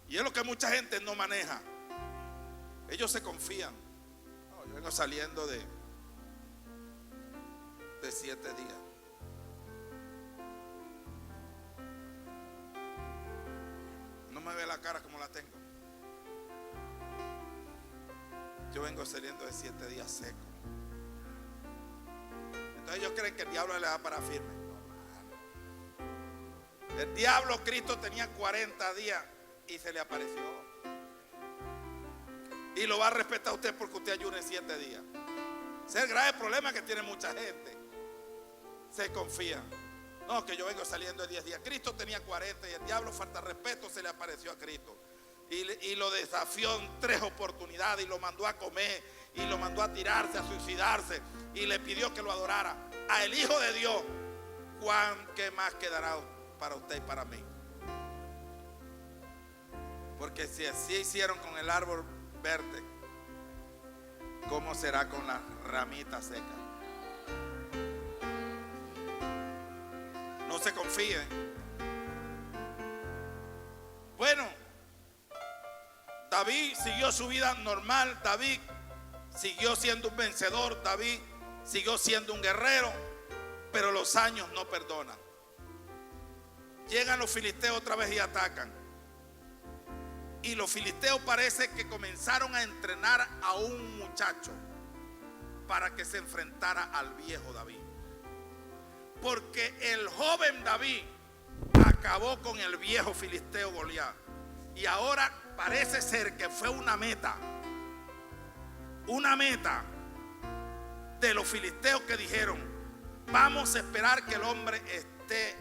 Y es lo que mucha gente no maneja. Ellos se confían. No, yo vengo saliendo de 7 días. me ve la cara como la tengo. Yo vengo saliendo de 7 días secos. Entonces ellos creen que el diablo le da para firme. El diablo, Cristo tenía 40 días y se le apareció. Y lo va a respetar usted porque usted ayune 7 días. Ese es el grave problema que tiene mucha gente. Se confía. No, que yo vengo saliendo de 10 días. Cristo tenía 40 y el diablo, falta respeto, se le apareció a Cristo. Y lo desafió en 3 oportunidades y lo mandó a comer y lo mandó a tirarse, a suicidarse y le pidió que lo adorara. A el Hijo de Dios, ¿qué más quedará para usted y para mí? Porque si así hicieron con el árbol verde, ¿cómo será con las ramitas secas? No se confíen. Bueno, David siguió su vida normal. David siguió siendo un vencedor. David siguió siendo un guerrero. Pero los años no perdonan. Llegan los filisteos otra vez y atacan. Y los filisteos parece que comenzaron a entrenar a un muchacho para que se enfrentara al viejo David. Porque el joven David acabó con el viejo filisteo Goliat. Y ahora parece ser que fue una meta de los filisteos que dijeron: vamos a esperar que el hombre esté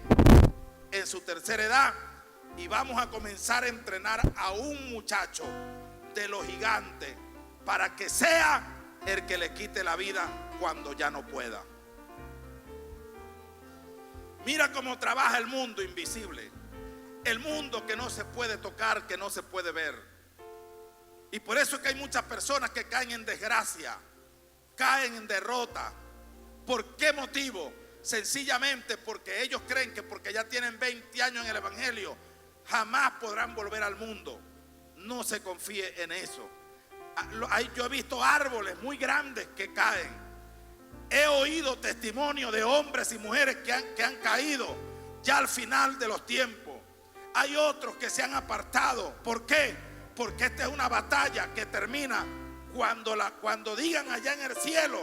en su tercera edad y vamos a comenzar a entrenar a un muchacho de los gigantes para que sea el que le quite la vida cuando ya no pueda. Mira cómo trabaja el mundo invisible, el mundo que no se puede tocar, que no se puede ver. Y por eso es que hay muchas personas que caen en desgracia, caen en derrota. ¿Por qué motivo? Sencillamente porque ellos creen que porque ya tienen 20 años en el evangelio jamás podrán volver al mundo. No se confíe en eso. Yo he visto árboles muy grandes que caen. He oído testimonios de hombres y mujeres que han caído ya al final de los tiempos. Hay otros que se han apartado. ¿Por qué? Porque esta es una batalla que termina cuando digan allá en el cielo: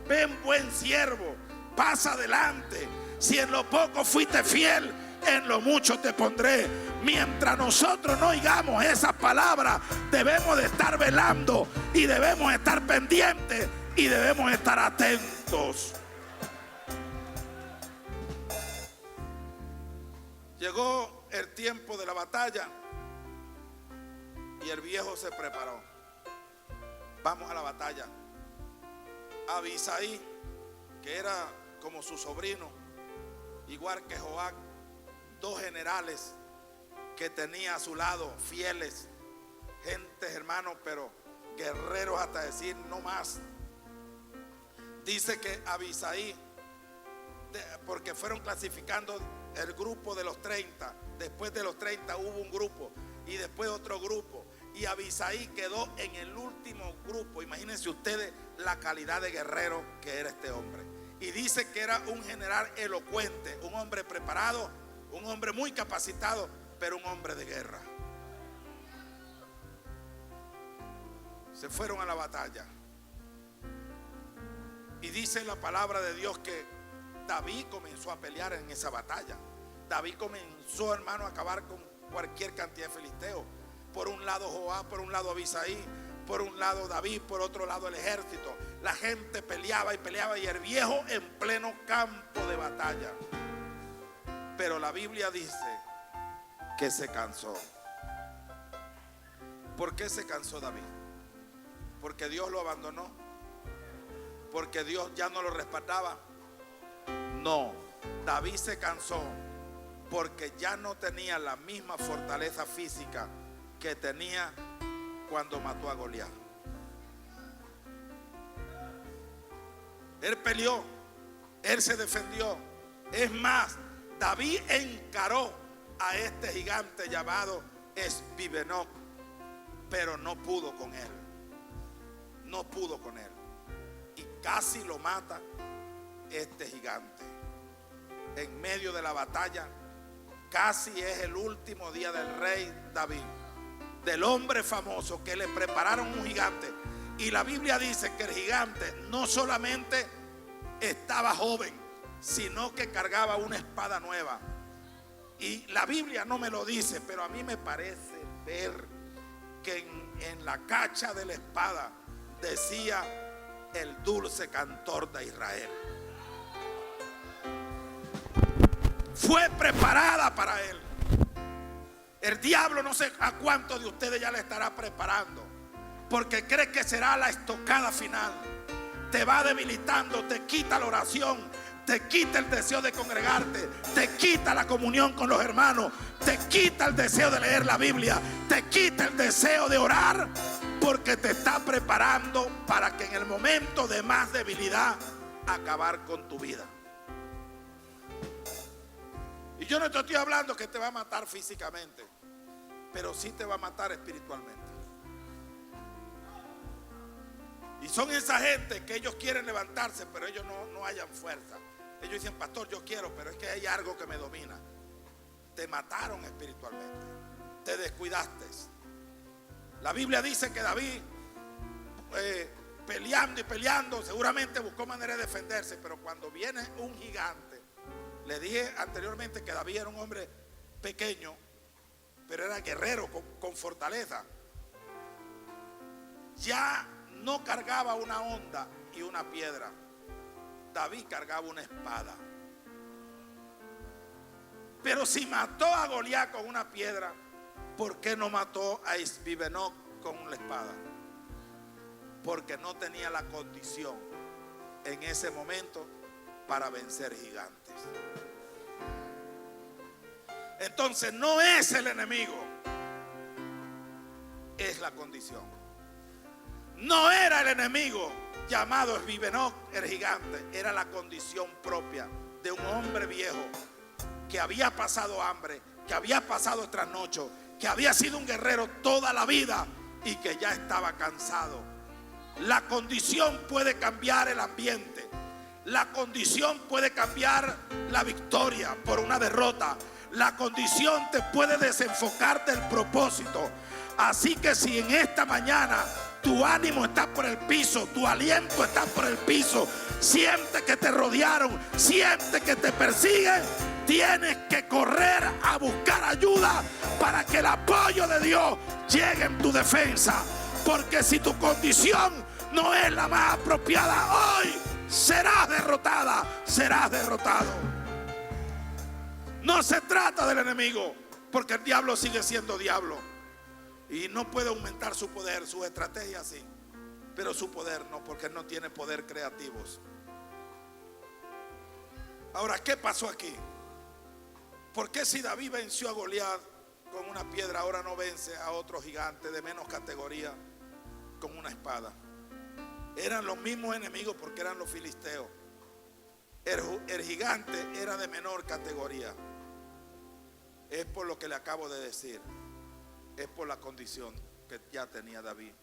ven, buen siervo, pasa adelante. Si en lo poco fuiste fiel, en lo mucho te pondré. Mientras nosotros no oigamos esa palabra, debemos de estar velando y debemos estar pendientes y debemos estar atentos. Llegó el tiempo de la batalla y el viejo se preparó. Vamos a la batalla. Abisaí, que era como su sobrino, igual que Joab, 2 generales que tenía a su lado, fieles, gentes, hermanos, pero guerreros hasta decir no más. Dice que Abisaí, porque fueron clasificando el grupo de los 30, después de los 30 hubo un grupo y después otro grupo, y Abisaí quedó en el último grupo. Imagínense ustedes la calidad de guerrero que era este hombre. Y dice que era un general elocuente, un hombre preparado, un hombre muy capacitado, pero un hombre de guerra. Se fueron a la batalla. Y dice la palabra de Dios que David comenzó a pelear en esa batalla. David comenzó, hermano, a acabar con cualquier cantidad de filisteos. Por un lado Joab, por un lado Abisaí, por un lado David, por otro lado el ejército. La gente peleaba y el viejo en pleno campo de batalla. Pero la Biblia dice que se cansó. ¿Por qué se cansó David? ¿Porque Dios lo abandonó? ¿Porque Dios ya no lo respaldaba? No, David se cansó porque ya no tenía la misma fortaleza física que tenía cuando mató a Goliat. Él peleó, él se defendió. Es más, David encaró a este gigante llamado Esbibenob, pero no pudo con él. No pudo con él. Y casi lo mata este gigante. En medio de la batalla, Casi es el último día del rey David, del hombre famoso que le prepararon un gigante. Y la Biblia dice que el gigante no solamente estaba joven, sino que cargaba una espada nueva. Y la Biblia no me lo dice, pero a mí me parece ver que en la cacha de la espada decía: el dulce cantor de Israel. Fue preparada para él. El diablo no sé a cuántos de ustedes ya le estará preparando, porque cree que será la estocada final. Te va debilitando, te quita la oración, te quita el deseo de congregarte, te quita la comunión con los hermanos, te quita el deseo de leer la Biblia, te quita el deseo de orar, porque te está preparando para que en el momento de más debilidad acabar con tu vida. Y yo no te estoy hablando que te va a matar físicamente, pero sí te va a matar espiritualmente. Y son esa gente que ellos quieren levantarse, pero ellos no hayan fuerza. Ellos dicen: pastor, yo quiero, pero es que hay algo que me domina. Te mataron espiritualmente, te descuidaste. La Biblia dice que David, peleando y peleando, seguramente buscó manera de defenderse, pero cuando viene un gigante, le dije anteriormente que David era un hombre pequeño, pero era guerrero con fortaleza. Ya no cargaba una honda y una piedra. David cargaba una espada. Pero si mató a Goliat con una piedra, ¿por qué no mató a Isbibenoc con la espada? Porque no tenía la condición en ese momento para vencer gigantes. Entonces no es el enemigo, es la condición. No era el enemigo llamado Isbibenoc, el gigante, era la condición propia de un hombre viejo que había pasado hambre, que había pasado trasnocho, que había sido un guerrero toda la vida y que ya estaba cansado. La condición puede cambiar el ambiente. La condición puede cambiar la victoria por una derrota. La condición te puede desenfocar del propósito. Así que si en esta mañana tu ánimo está por el piso, tu aliento está por el piso, sientes que te rodearon, sientes que te persiguen, tienes que correr a buscar ayuda para que el apoyo de Dios llegue en tu defensa. Porque si tu condición no es la más apropiada, hoy serás derrotada, serás derrotado. No se trata del enemigo, porque el diablo sigue siendo diablo y no puede aumentar su poder, su estrategia sí, pero su poder no, porque él no tiene poder creativos. Ahora, ¿qué pasó aquí? ¿Por qué si David venció a Goliat con una piedra, ahora no vence a otro gigante de menos categoría con una espada? Eran los mismos enemigos porque eran los filisteos. El gigante era de menor categoría. Es por lo que le acabo de decir. Es por la condición que ya tenía David.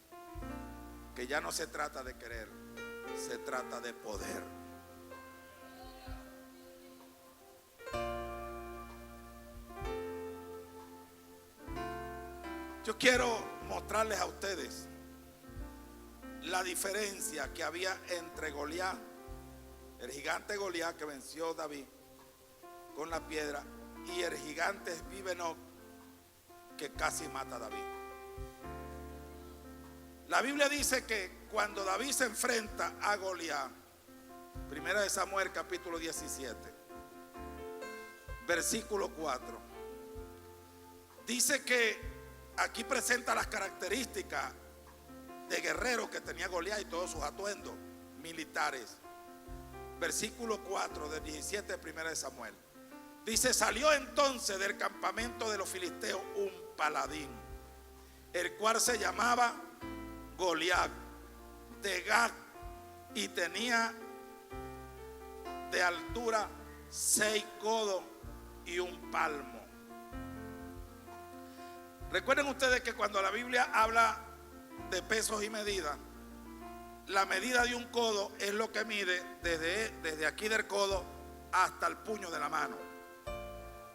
Que ya no se trata de querer, se trata de poder. Yo quiero mostrarles a ustedes la diferencia que había entre Goliat, el gigante Goliat que venció a David con la piedra, y el gigante Isbibenoc que casi mata a David. La Biblia dice que cuando David se enfrenta a Goliat, Primera de Samuel capítulo 17, versículo 4, dice que aquí presenta las características de guerrero que tenía Goliat y todos sus atuendos militares. Versículo 4 del 17 de Primera de Samuel. Dice: salió entonces del campamento de los filisteos un paladín, el cual se llamaba Goliat, de Gat, y tenía de altura 6 codos y un palmo. Recuerden ustedes que cuando la Biblia habla de pesos y medidas, la medida de un codo es lo que mide desde aquí del codo hasta el puño de la mano.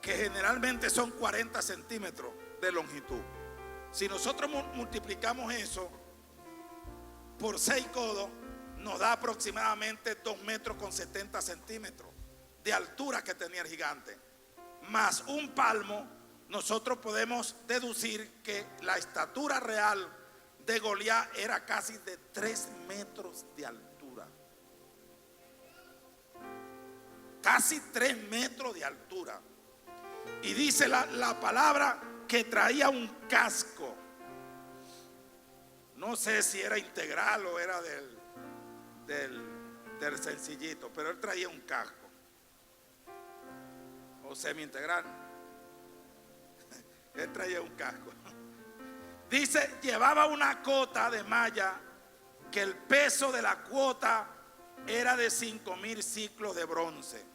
que generalmente son 40 centímetros de longitud. Si nosotros multiplicamos eso por 6 codos, nos da aproximadamente 2 metros con 70 centímetros de altura que tenía el gigante. Más un palmo, nosotros podemos deducir que la estatura real de Goliat era casi de 3 metros de altura. Casi 3 metros de altura. Y dice la palabra que traía un casco. No sé si era integral o era del sencillito, pero él traía un casco. O semi integral. Él traía un casco. Dice, llevaba una cota de malla que el peso de la cuota era de 5,000 ciclos de bronce.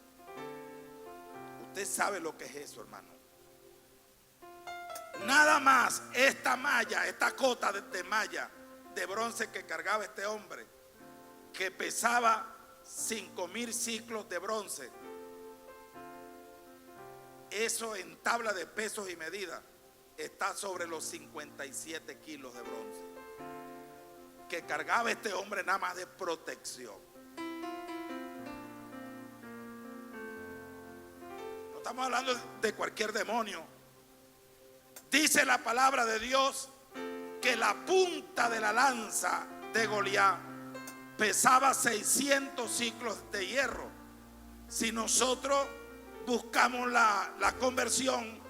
Usted sabe lo que es eso, hermano. Nada más esta malla, esta cota de malla de bronce que cargaba este hombre, que pesaba 5,000 ciclos de bronce. Eso en tabla de pesos y medidas está sobre los 57 kilos de bronce que cargaba este hombre nada más de protección. No estamos hablando de cualquier demonio. Dice la palabra de Dios que la punta de la lanza de Goliat pesaba 600 ciclos de hierro. Si nosotros buscamos la conversión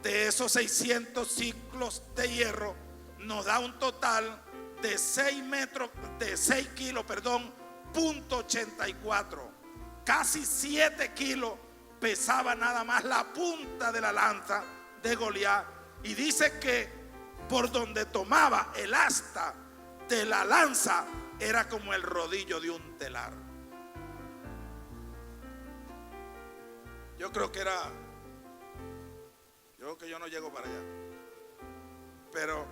de esos 600 ciclos de hierro, nos da un total de 6 kilos, punto 84. Casi 7 kilos pesaba nada más la punta de la lanza de Goliat. Y dice que por donde tomaba el asta de la lanza era como el rodillo de un telar. Yo creo que yo no llego para allá. Pero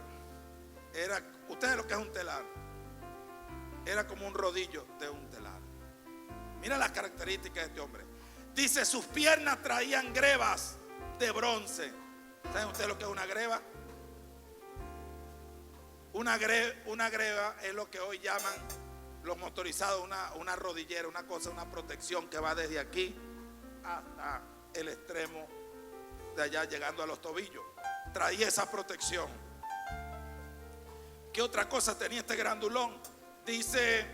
ustedes lo que es un telar. Era como un rodillo de un telar. Mira las características de este hombre. Dice, sus piernas traían grebas de bronce. ¿Saben ustedes lo que es una greba? Una greba es lo que hoy llaman los motorizados una rodillera, una cosa, una protección que va desde aquí hasta el extremo de allá, llegando a los tobillos. Traía esa protección. ¿Qué otra cosa tenía este grandulón? Dice,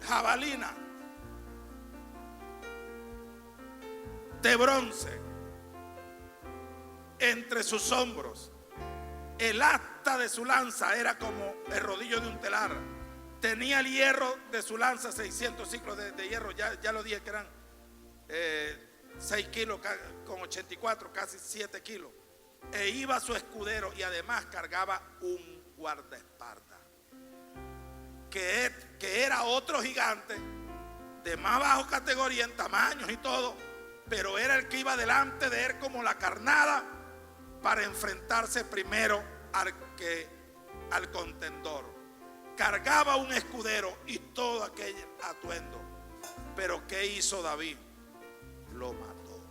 jabalina de bronce entre sus hombros. El asta de su lanza era como el rodillo de un telar. Tenía el hierro de su lanza, 600 ciclos de hierro. Ya lo dije que eran 6 kilos con 84, casi 7 kilos. E iba su escudero y además cargaba un guardaespaldas, que era otro gigante de más bajo categoría en tamaños y todo, pero era el que iba delante de él como la carnada para enfrentarse primero al contendor. Cargaba un escudero y todo aquel atuendo. Pero ¿qué hizo David? Lo mató.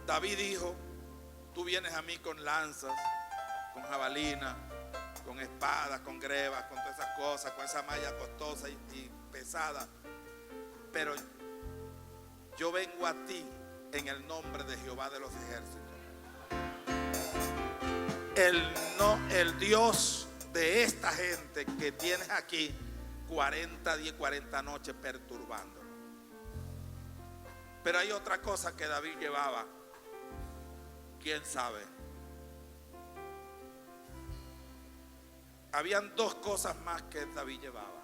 David dijo, tú vienes a mí con lanzas, con jabalina, con espadas, con grebas, con todas esas cosas, con esa malla costosa y pesada. Pero yo vengo a ti en el nombre de Jehová de los ejércitos. El Dios de esta gente que tienes aquí 40 días, 40 noches perturbándolo. Pero hay otra cosa que David llevaba. ¿Quién sabe? Habían dos cosas más que David llevaba.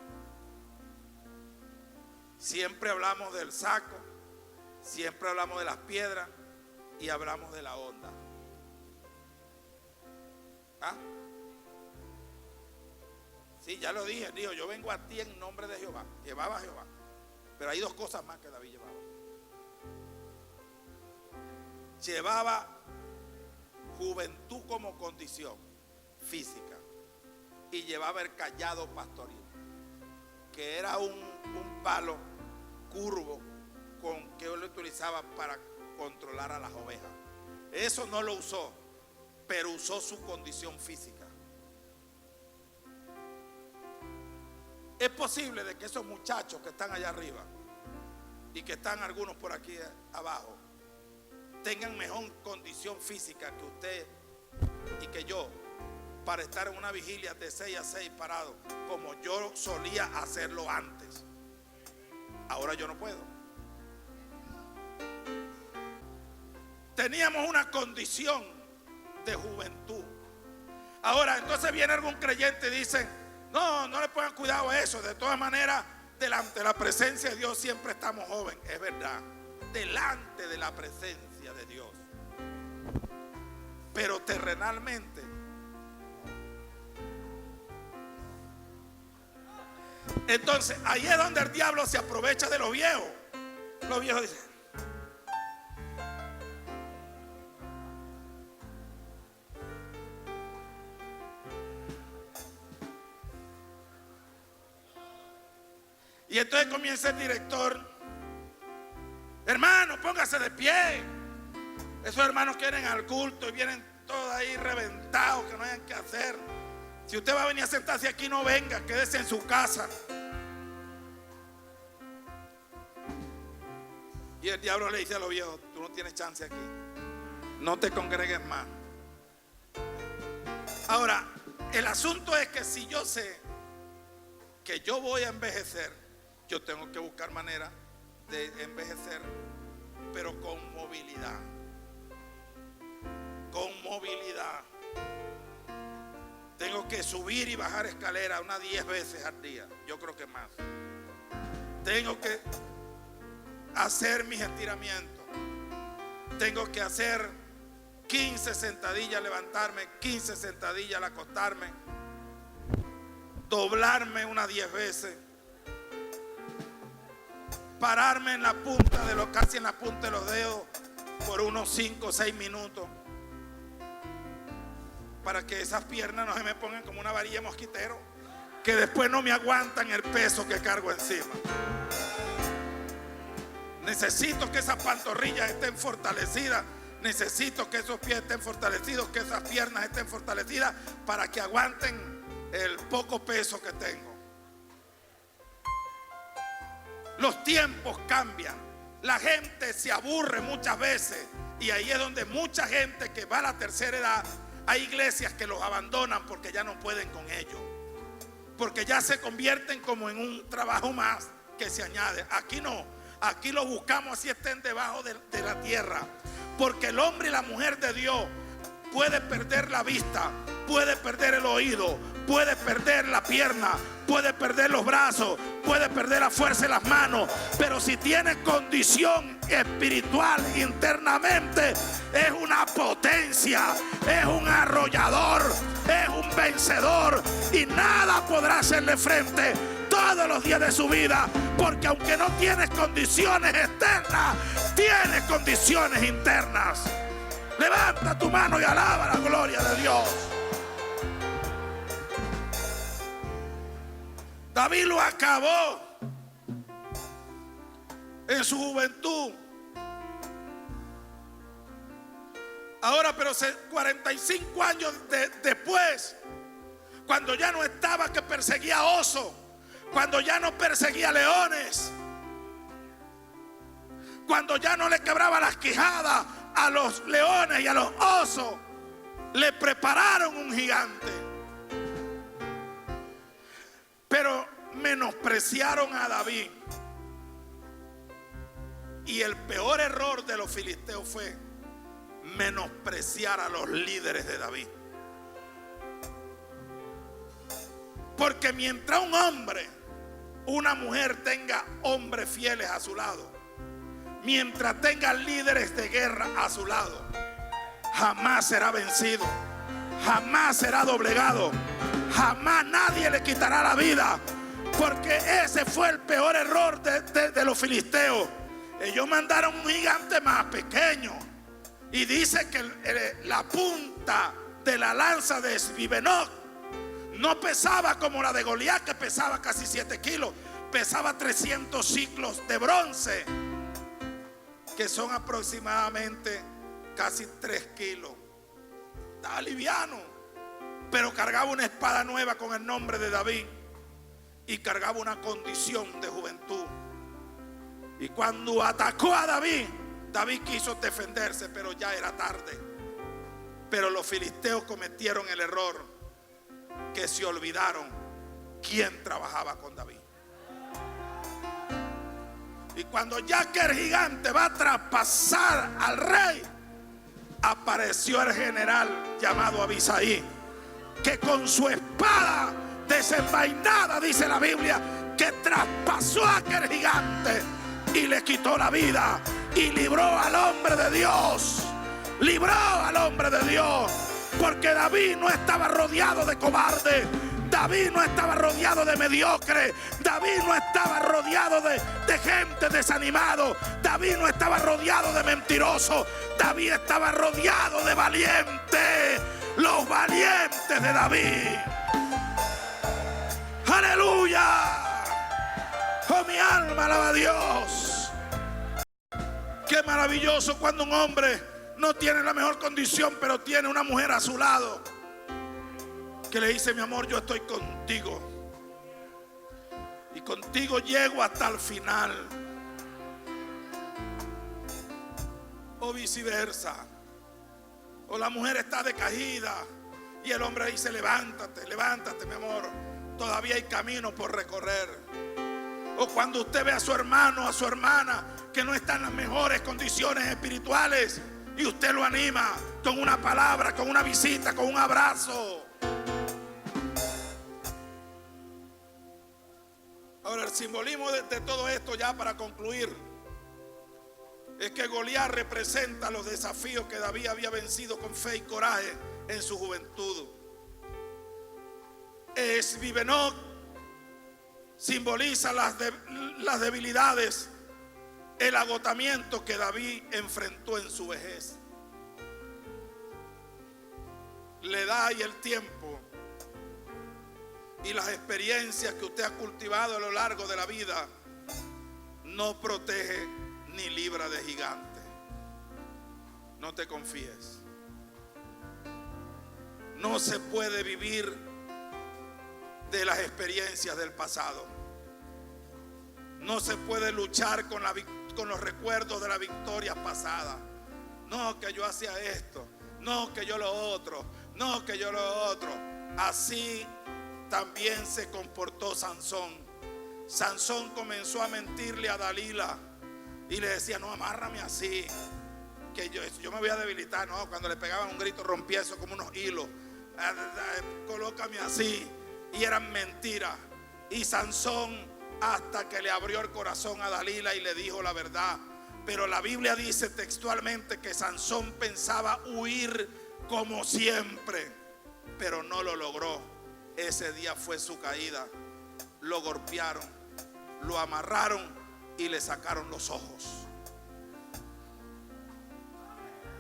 Siempre hablamos del saco, siempre hablamos de las piedras y hablamos de la onda. ¿Ah? Sí, ya lo dije, digo, yo vengo a ti en nombre de Jehová. Llevaba a Jehová. Pero hay dos cosas más que David llevaba. Llevaba juventud como condición física y llevaba el cayado pastoril, que era un palo curvo con que él lo utilizaba para controlar a las ovejas. Eso no lo usó, pero usó su condición física. Es posible de que esos muchachos que están allá arriba y que están algunos por aquí abajo tengan mejor condición física que usted y que yo para estar en una vigilia de 6 a 6 parado como yo solía hacerlo antes. Ahora yo no puedo. Teníamos una condición de juventud. Ahora entonces viene algún creyente y dice: no le pongan cuidado a eso. De todas maneras, delante de la presencia de Dios siempre estamos jóvenes. Es verdad, delante de la presencia de Dios. Pero terrenalmente, entonces ahí es donde el diablo se aprovecha de los viejos. Los viejos dicen: y entonces comienza el director: hermano, póngase de pie. Esos hermanos quieren al culto y vienen todos ahí reventados, que no hayan que hacer. Si usted va a venir a sentarse aquí, no venga, quédese en su casa. Y el diablo le dice a los viejos: tú no tienes chance aquí, no te congregues más. Ahora, el asunto es que si yo sé que yo voy a envejecer, yo tengo que buscar manera de envejecer, pero con movilidad. Con movilidad. Tengo que subir y bajar escaleras unas 10 veces al día. Yo creo que más. Tengo que hacer mis estiramientos. Tengo que hacer 15 sentadillas, levantarme, 15 sentadillas al acostarme, doblarme unas 10 veces, pararme en la punta de los, casi en la punta de los dedos por unos 5 o 6 minutos, para que esas piernas no se me pongan como una varilla de mosquitero, que después no me aguantan el peso que cargo encima. Necesito que esas pantorrillas estén fortalecidas, necesito que esos pies estén fortalecidos, que esas piernas estén fortalecidas para que aguanten el poco peso que tengo. Los tiempos cambian, la gente se aburre muchas veces, y ahí es donde mucha gente que va a la tercera edad, hay iglesias que los abandonan porque ya no pueden con ellos, porque ya se convierten como en un trabajo más que se añade. Aquí no, aquí los buscamos así estén debajo de la tierra, porque el hombre y la mujer de Dios puede perder la vista, puede perder el oído, puede perder la pierna, puede perder los brazos, puede perder la fuerza de las manos, pero si tiene condición espiritual internamente, es una potencia, es un arrollador, es un vencedor, y nada podrá hacerle frente todos los días de su vida, porque aunque no tienes condiciones externas, tienes condiciones internas. Levanta tu mano y alaba la gloria de Dios. David lo acabó en su juventud. Ahora, pero 45 años después, cuando ya no estaba que perseguía osos, cuando ya no perseguía leones, cuando ya no le quebraba las quijadas a los leones y a los osos, le prepararon un gigante. Pero menospreciaron a David. Y el peor error de los filisteos fue menospreciar a los líderes de David. Porque mientras un hombre, una mujer tenga hombres fieles a su lado, mientras tenga líderes de guerra a su lado, jamás será vencido, jamás será doblegado, jamás nadie le quitará la vida, porque ese fue el peor error de los filisteos. Ellos mandaron un gigante más pequeño, y dice que la punta de la lanza de Esbibenoc no pesaba como la de Goliat, que pesaba casi 7 kilos, pesaba 300 ciclos de bronce, que son aproximadamente casi 3 kilos. Estaba liviano, pero cargaba una espada nueva con el nombre de David y cargaba una condición de juventud. Y cuando atacó a David, David quiso defenderse, pero ya era tarde. Pero los filisteos cometieron el error que se olvidaron quién trabajaba con David. Y cuando ya que el gigante va a traspasar al rey, apareció el general llamado Abisai, que con su espada desenvainada, dice la Biblia, que traspasó a aquel gigante y le quitó la vida y libró al hombre de Dios. Libró al hombre de Dios, porque David no estaba rodeado de cobardes. David no estaba rodeado de mediocres. David no estaba rodeado de gente desanimado. David no estaba rodeado de mentirosos. David estaba rodeado de valientes. Los valientes de David. ¡Aleluya! ¡Oh, mi alma alaba a Dios! ¡Qué maravilloso cuando un hombre no tiene la mejor condición, pero tiene una mujer a su lado que le dice: mi amor, yo estoy contigo y contigo llego hasta el final, o viceversa. O la mujer está decaída y el hombre dice: levántate, levántate, mi amor, todavía hay camino por recorrer. O cuando usted ve a su hermano, a su hermana que no está en las mejores condiciones espirituales, y usted lo anima con una palabra, con una visita, con un abrazo. Ahora, el simbolismo de todo esto, ya para concluir, es que Goliat representa los desafíos que David había vencido con fe y coraje en su juventud. Esbibenoc simboliza las debilidades, el agotamiento que David enfrentó en su vejez. La edad y el tiempo y las experiencias que usted ha cultivado a lo largo de la vida no protege ni libra de gigante. No te confíes. No se puede vivir de las experiencias del pasado. No se puede luchar con los recuerdos de la victoria pasada. No, que yo hacía esto. No, que yo lo otro. No, que yo lo otro. Así también se comportó Sansón. Sansón comenzó a mentirle a Dalila y le decía: no, amárrame así, que yo me voy a debilitar. No, cuando le pegaban un grito rompía eso como unos hilos. Colócame así. Y eran mentiras. Y Sansón, hasta que le abrió el corazón a Dalila y le dijo la verdad. Pero la Biblia dice textualmente que Sansón pensaba huir como siempre, pero no lo logró. Ese día fue su caída. Lo golpearon, lo amarraron y le sacaron los ojos.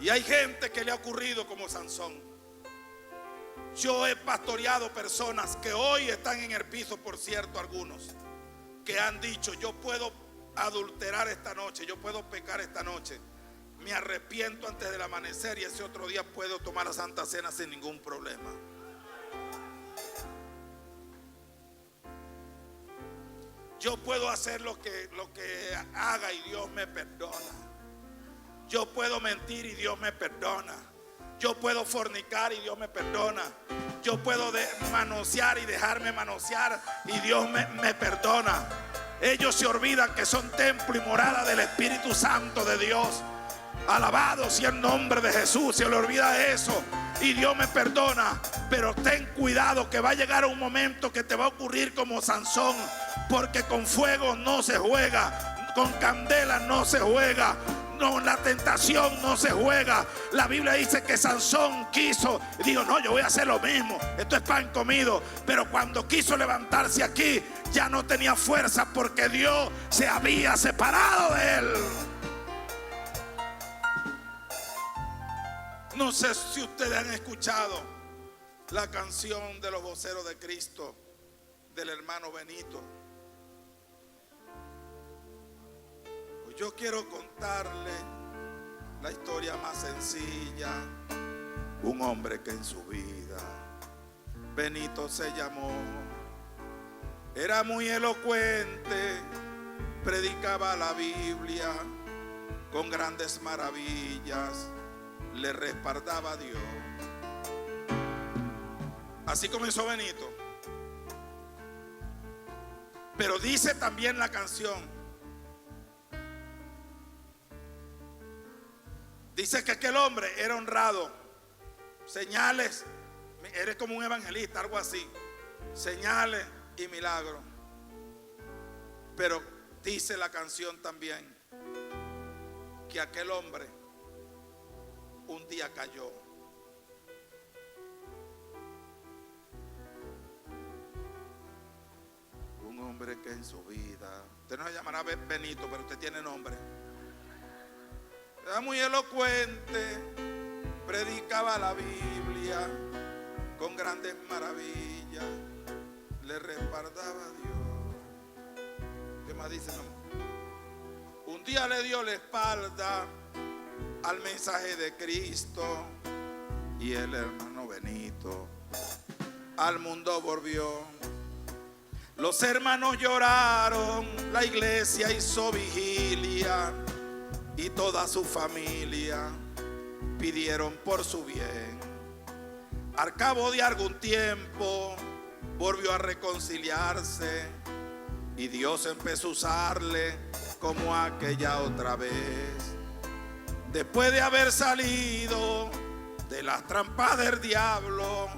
Y hay gente que le ha ocurrido como Sansón. Yo he pastoreado personas que hoy están en el piso, por cierto, algunos que han dicho: yo puedo adulterar esta noche, yo puedo pecar esta noche, me arrepiento antes del amanecer y ese otro día puedo tomar la Santa Cena sin ningún problema. Yo puedo hacer lo que haga y Dios me perdona. Yo puedo mentir y Dios me perdona. Yo puedo fornicar y Dios me perdona. Yo puedo manosear y dejarme manosear y Dios me perdona. Ellos se olvidan que son templo y morada del Espíritu Santo de Dios. Alabado sea el nombre de Jesús. Se le olvida eso y Dios me perdona. Pero ten cuidado, que va a llegar un momento que te va a ocurrir como Sansón, porque con fuego no se juega, con candela no se juega, no, la tentación no se juega. La Biblia dice que Sansón quiso, dijo: no, yo voy a hacer lo mismo, esto es pan comido. Pero cuando quiso levantarse aquí, ya no tenía fuerza, porque Dios se había separado de él. No sé si ustedes han escuchado la canción de los voceros de Cristo del hermano Benito. Yo quiero contarle la historia más sencilla. Un hombre que en su vida, Benito se llamó, era muy elocuente, predicaba la Biblia con grandes maravillas, le respaldaba a Dios. Así comenzó Benito. Pero dice también la canción, dice que aquel hombre era honrado. Señales, eres como un evangelista, algo así. Señales y milagros. Pero dice la canción también que aquel hombre un día cayó. Un hombre que en su vida, usted no se llamará Benito, pero usted tiene nombre. Era muy elocuente, predicaba la Biblia con grandes maravillas, le respaldaba a Dios. ¿Qué más dice? Un día le dio la espalda al mensaje de Cristo y el hermano Benito al mundo volvió. Los hermanos lloraron, la iglesia hizo vigilia y toda su familia pidieron por su bien. Al cabo de algún tiempo volvió a reconciliarse y Dios empezó a usarle como aquella otra vez. Después de haber salido de las trampas del diablo,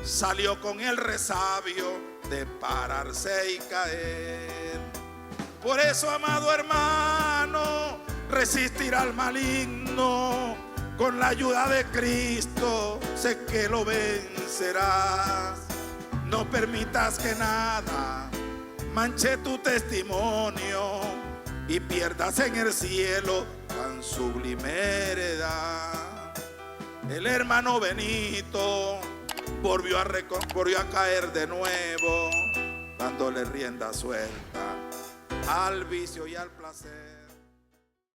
salió con el resabio de pararse y caer. Por eso, amado hermano, resistir al maligno, con la ayuda de Cristo sé que lo vencerás. No permitas que nada manche tu testimonio y pierdas en el cielo tan sublime heredad. El hermano Benito volvió a caer de nuevo, dándole rienda suelta al vicio y al placer.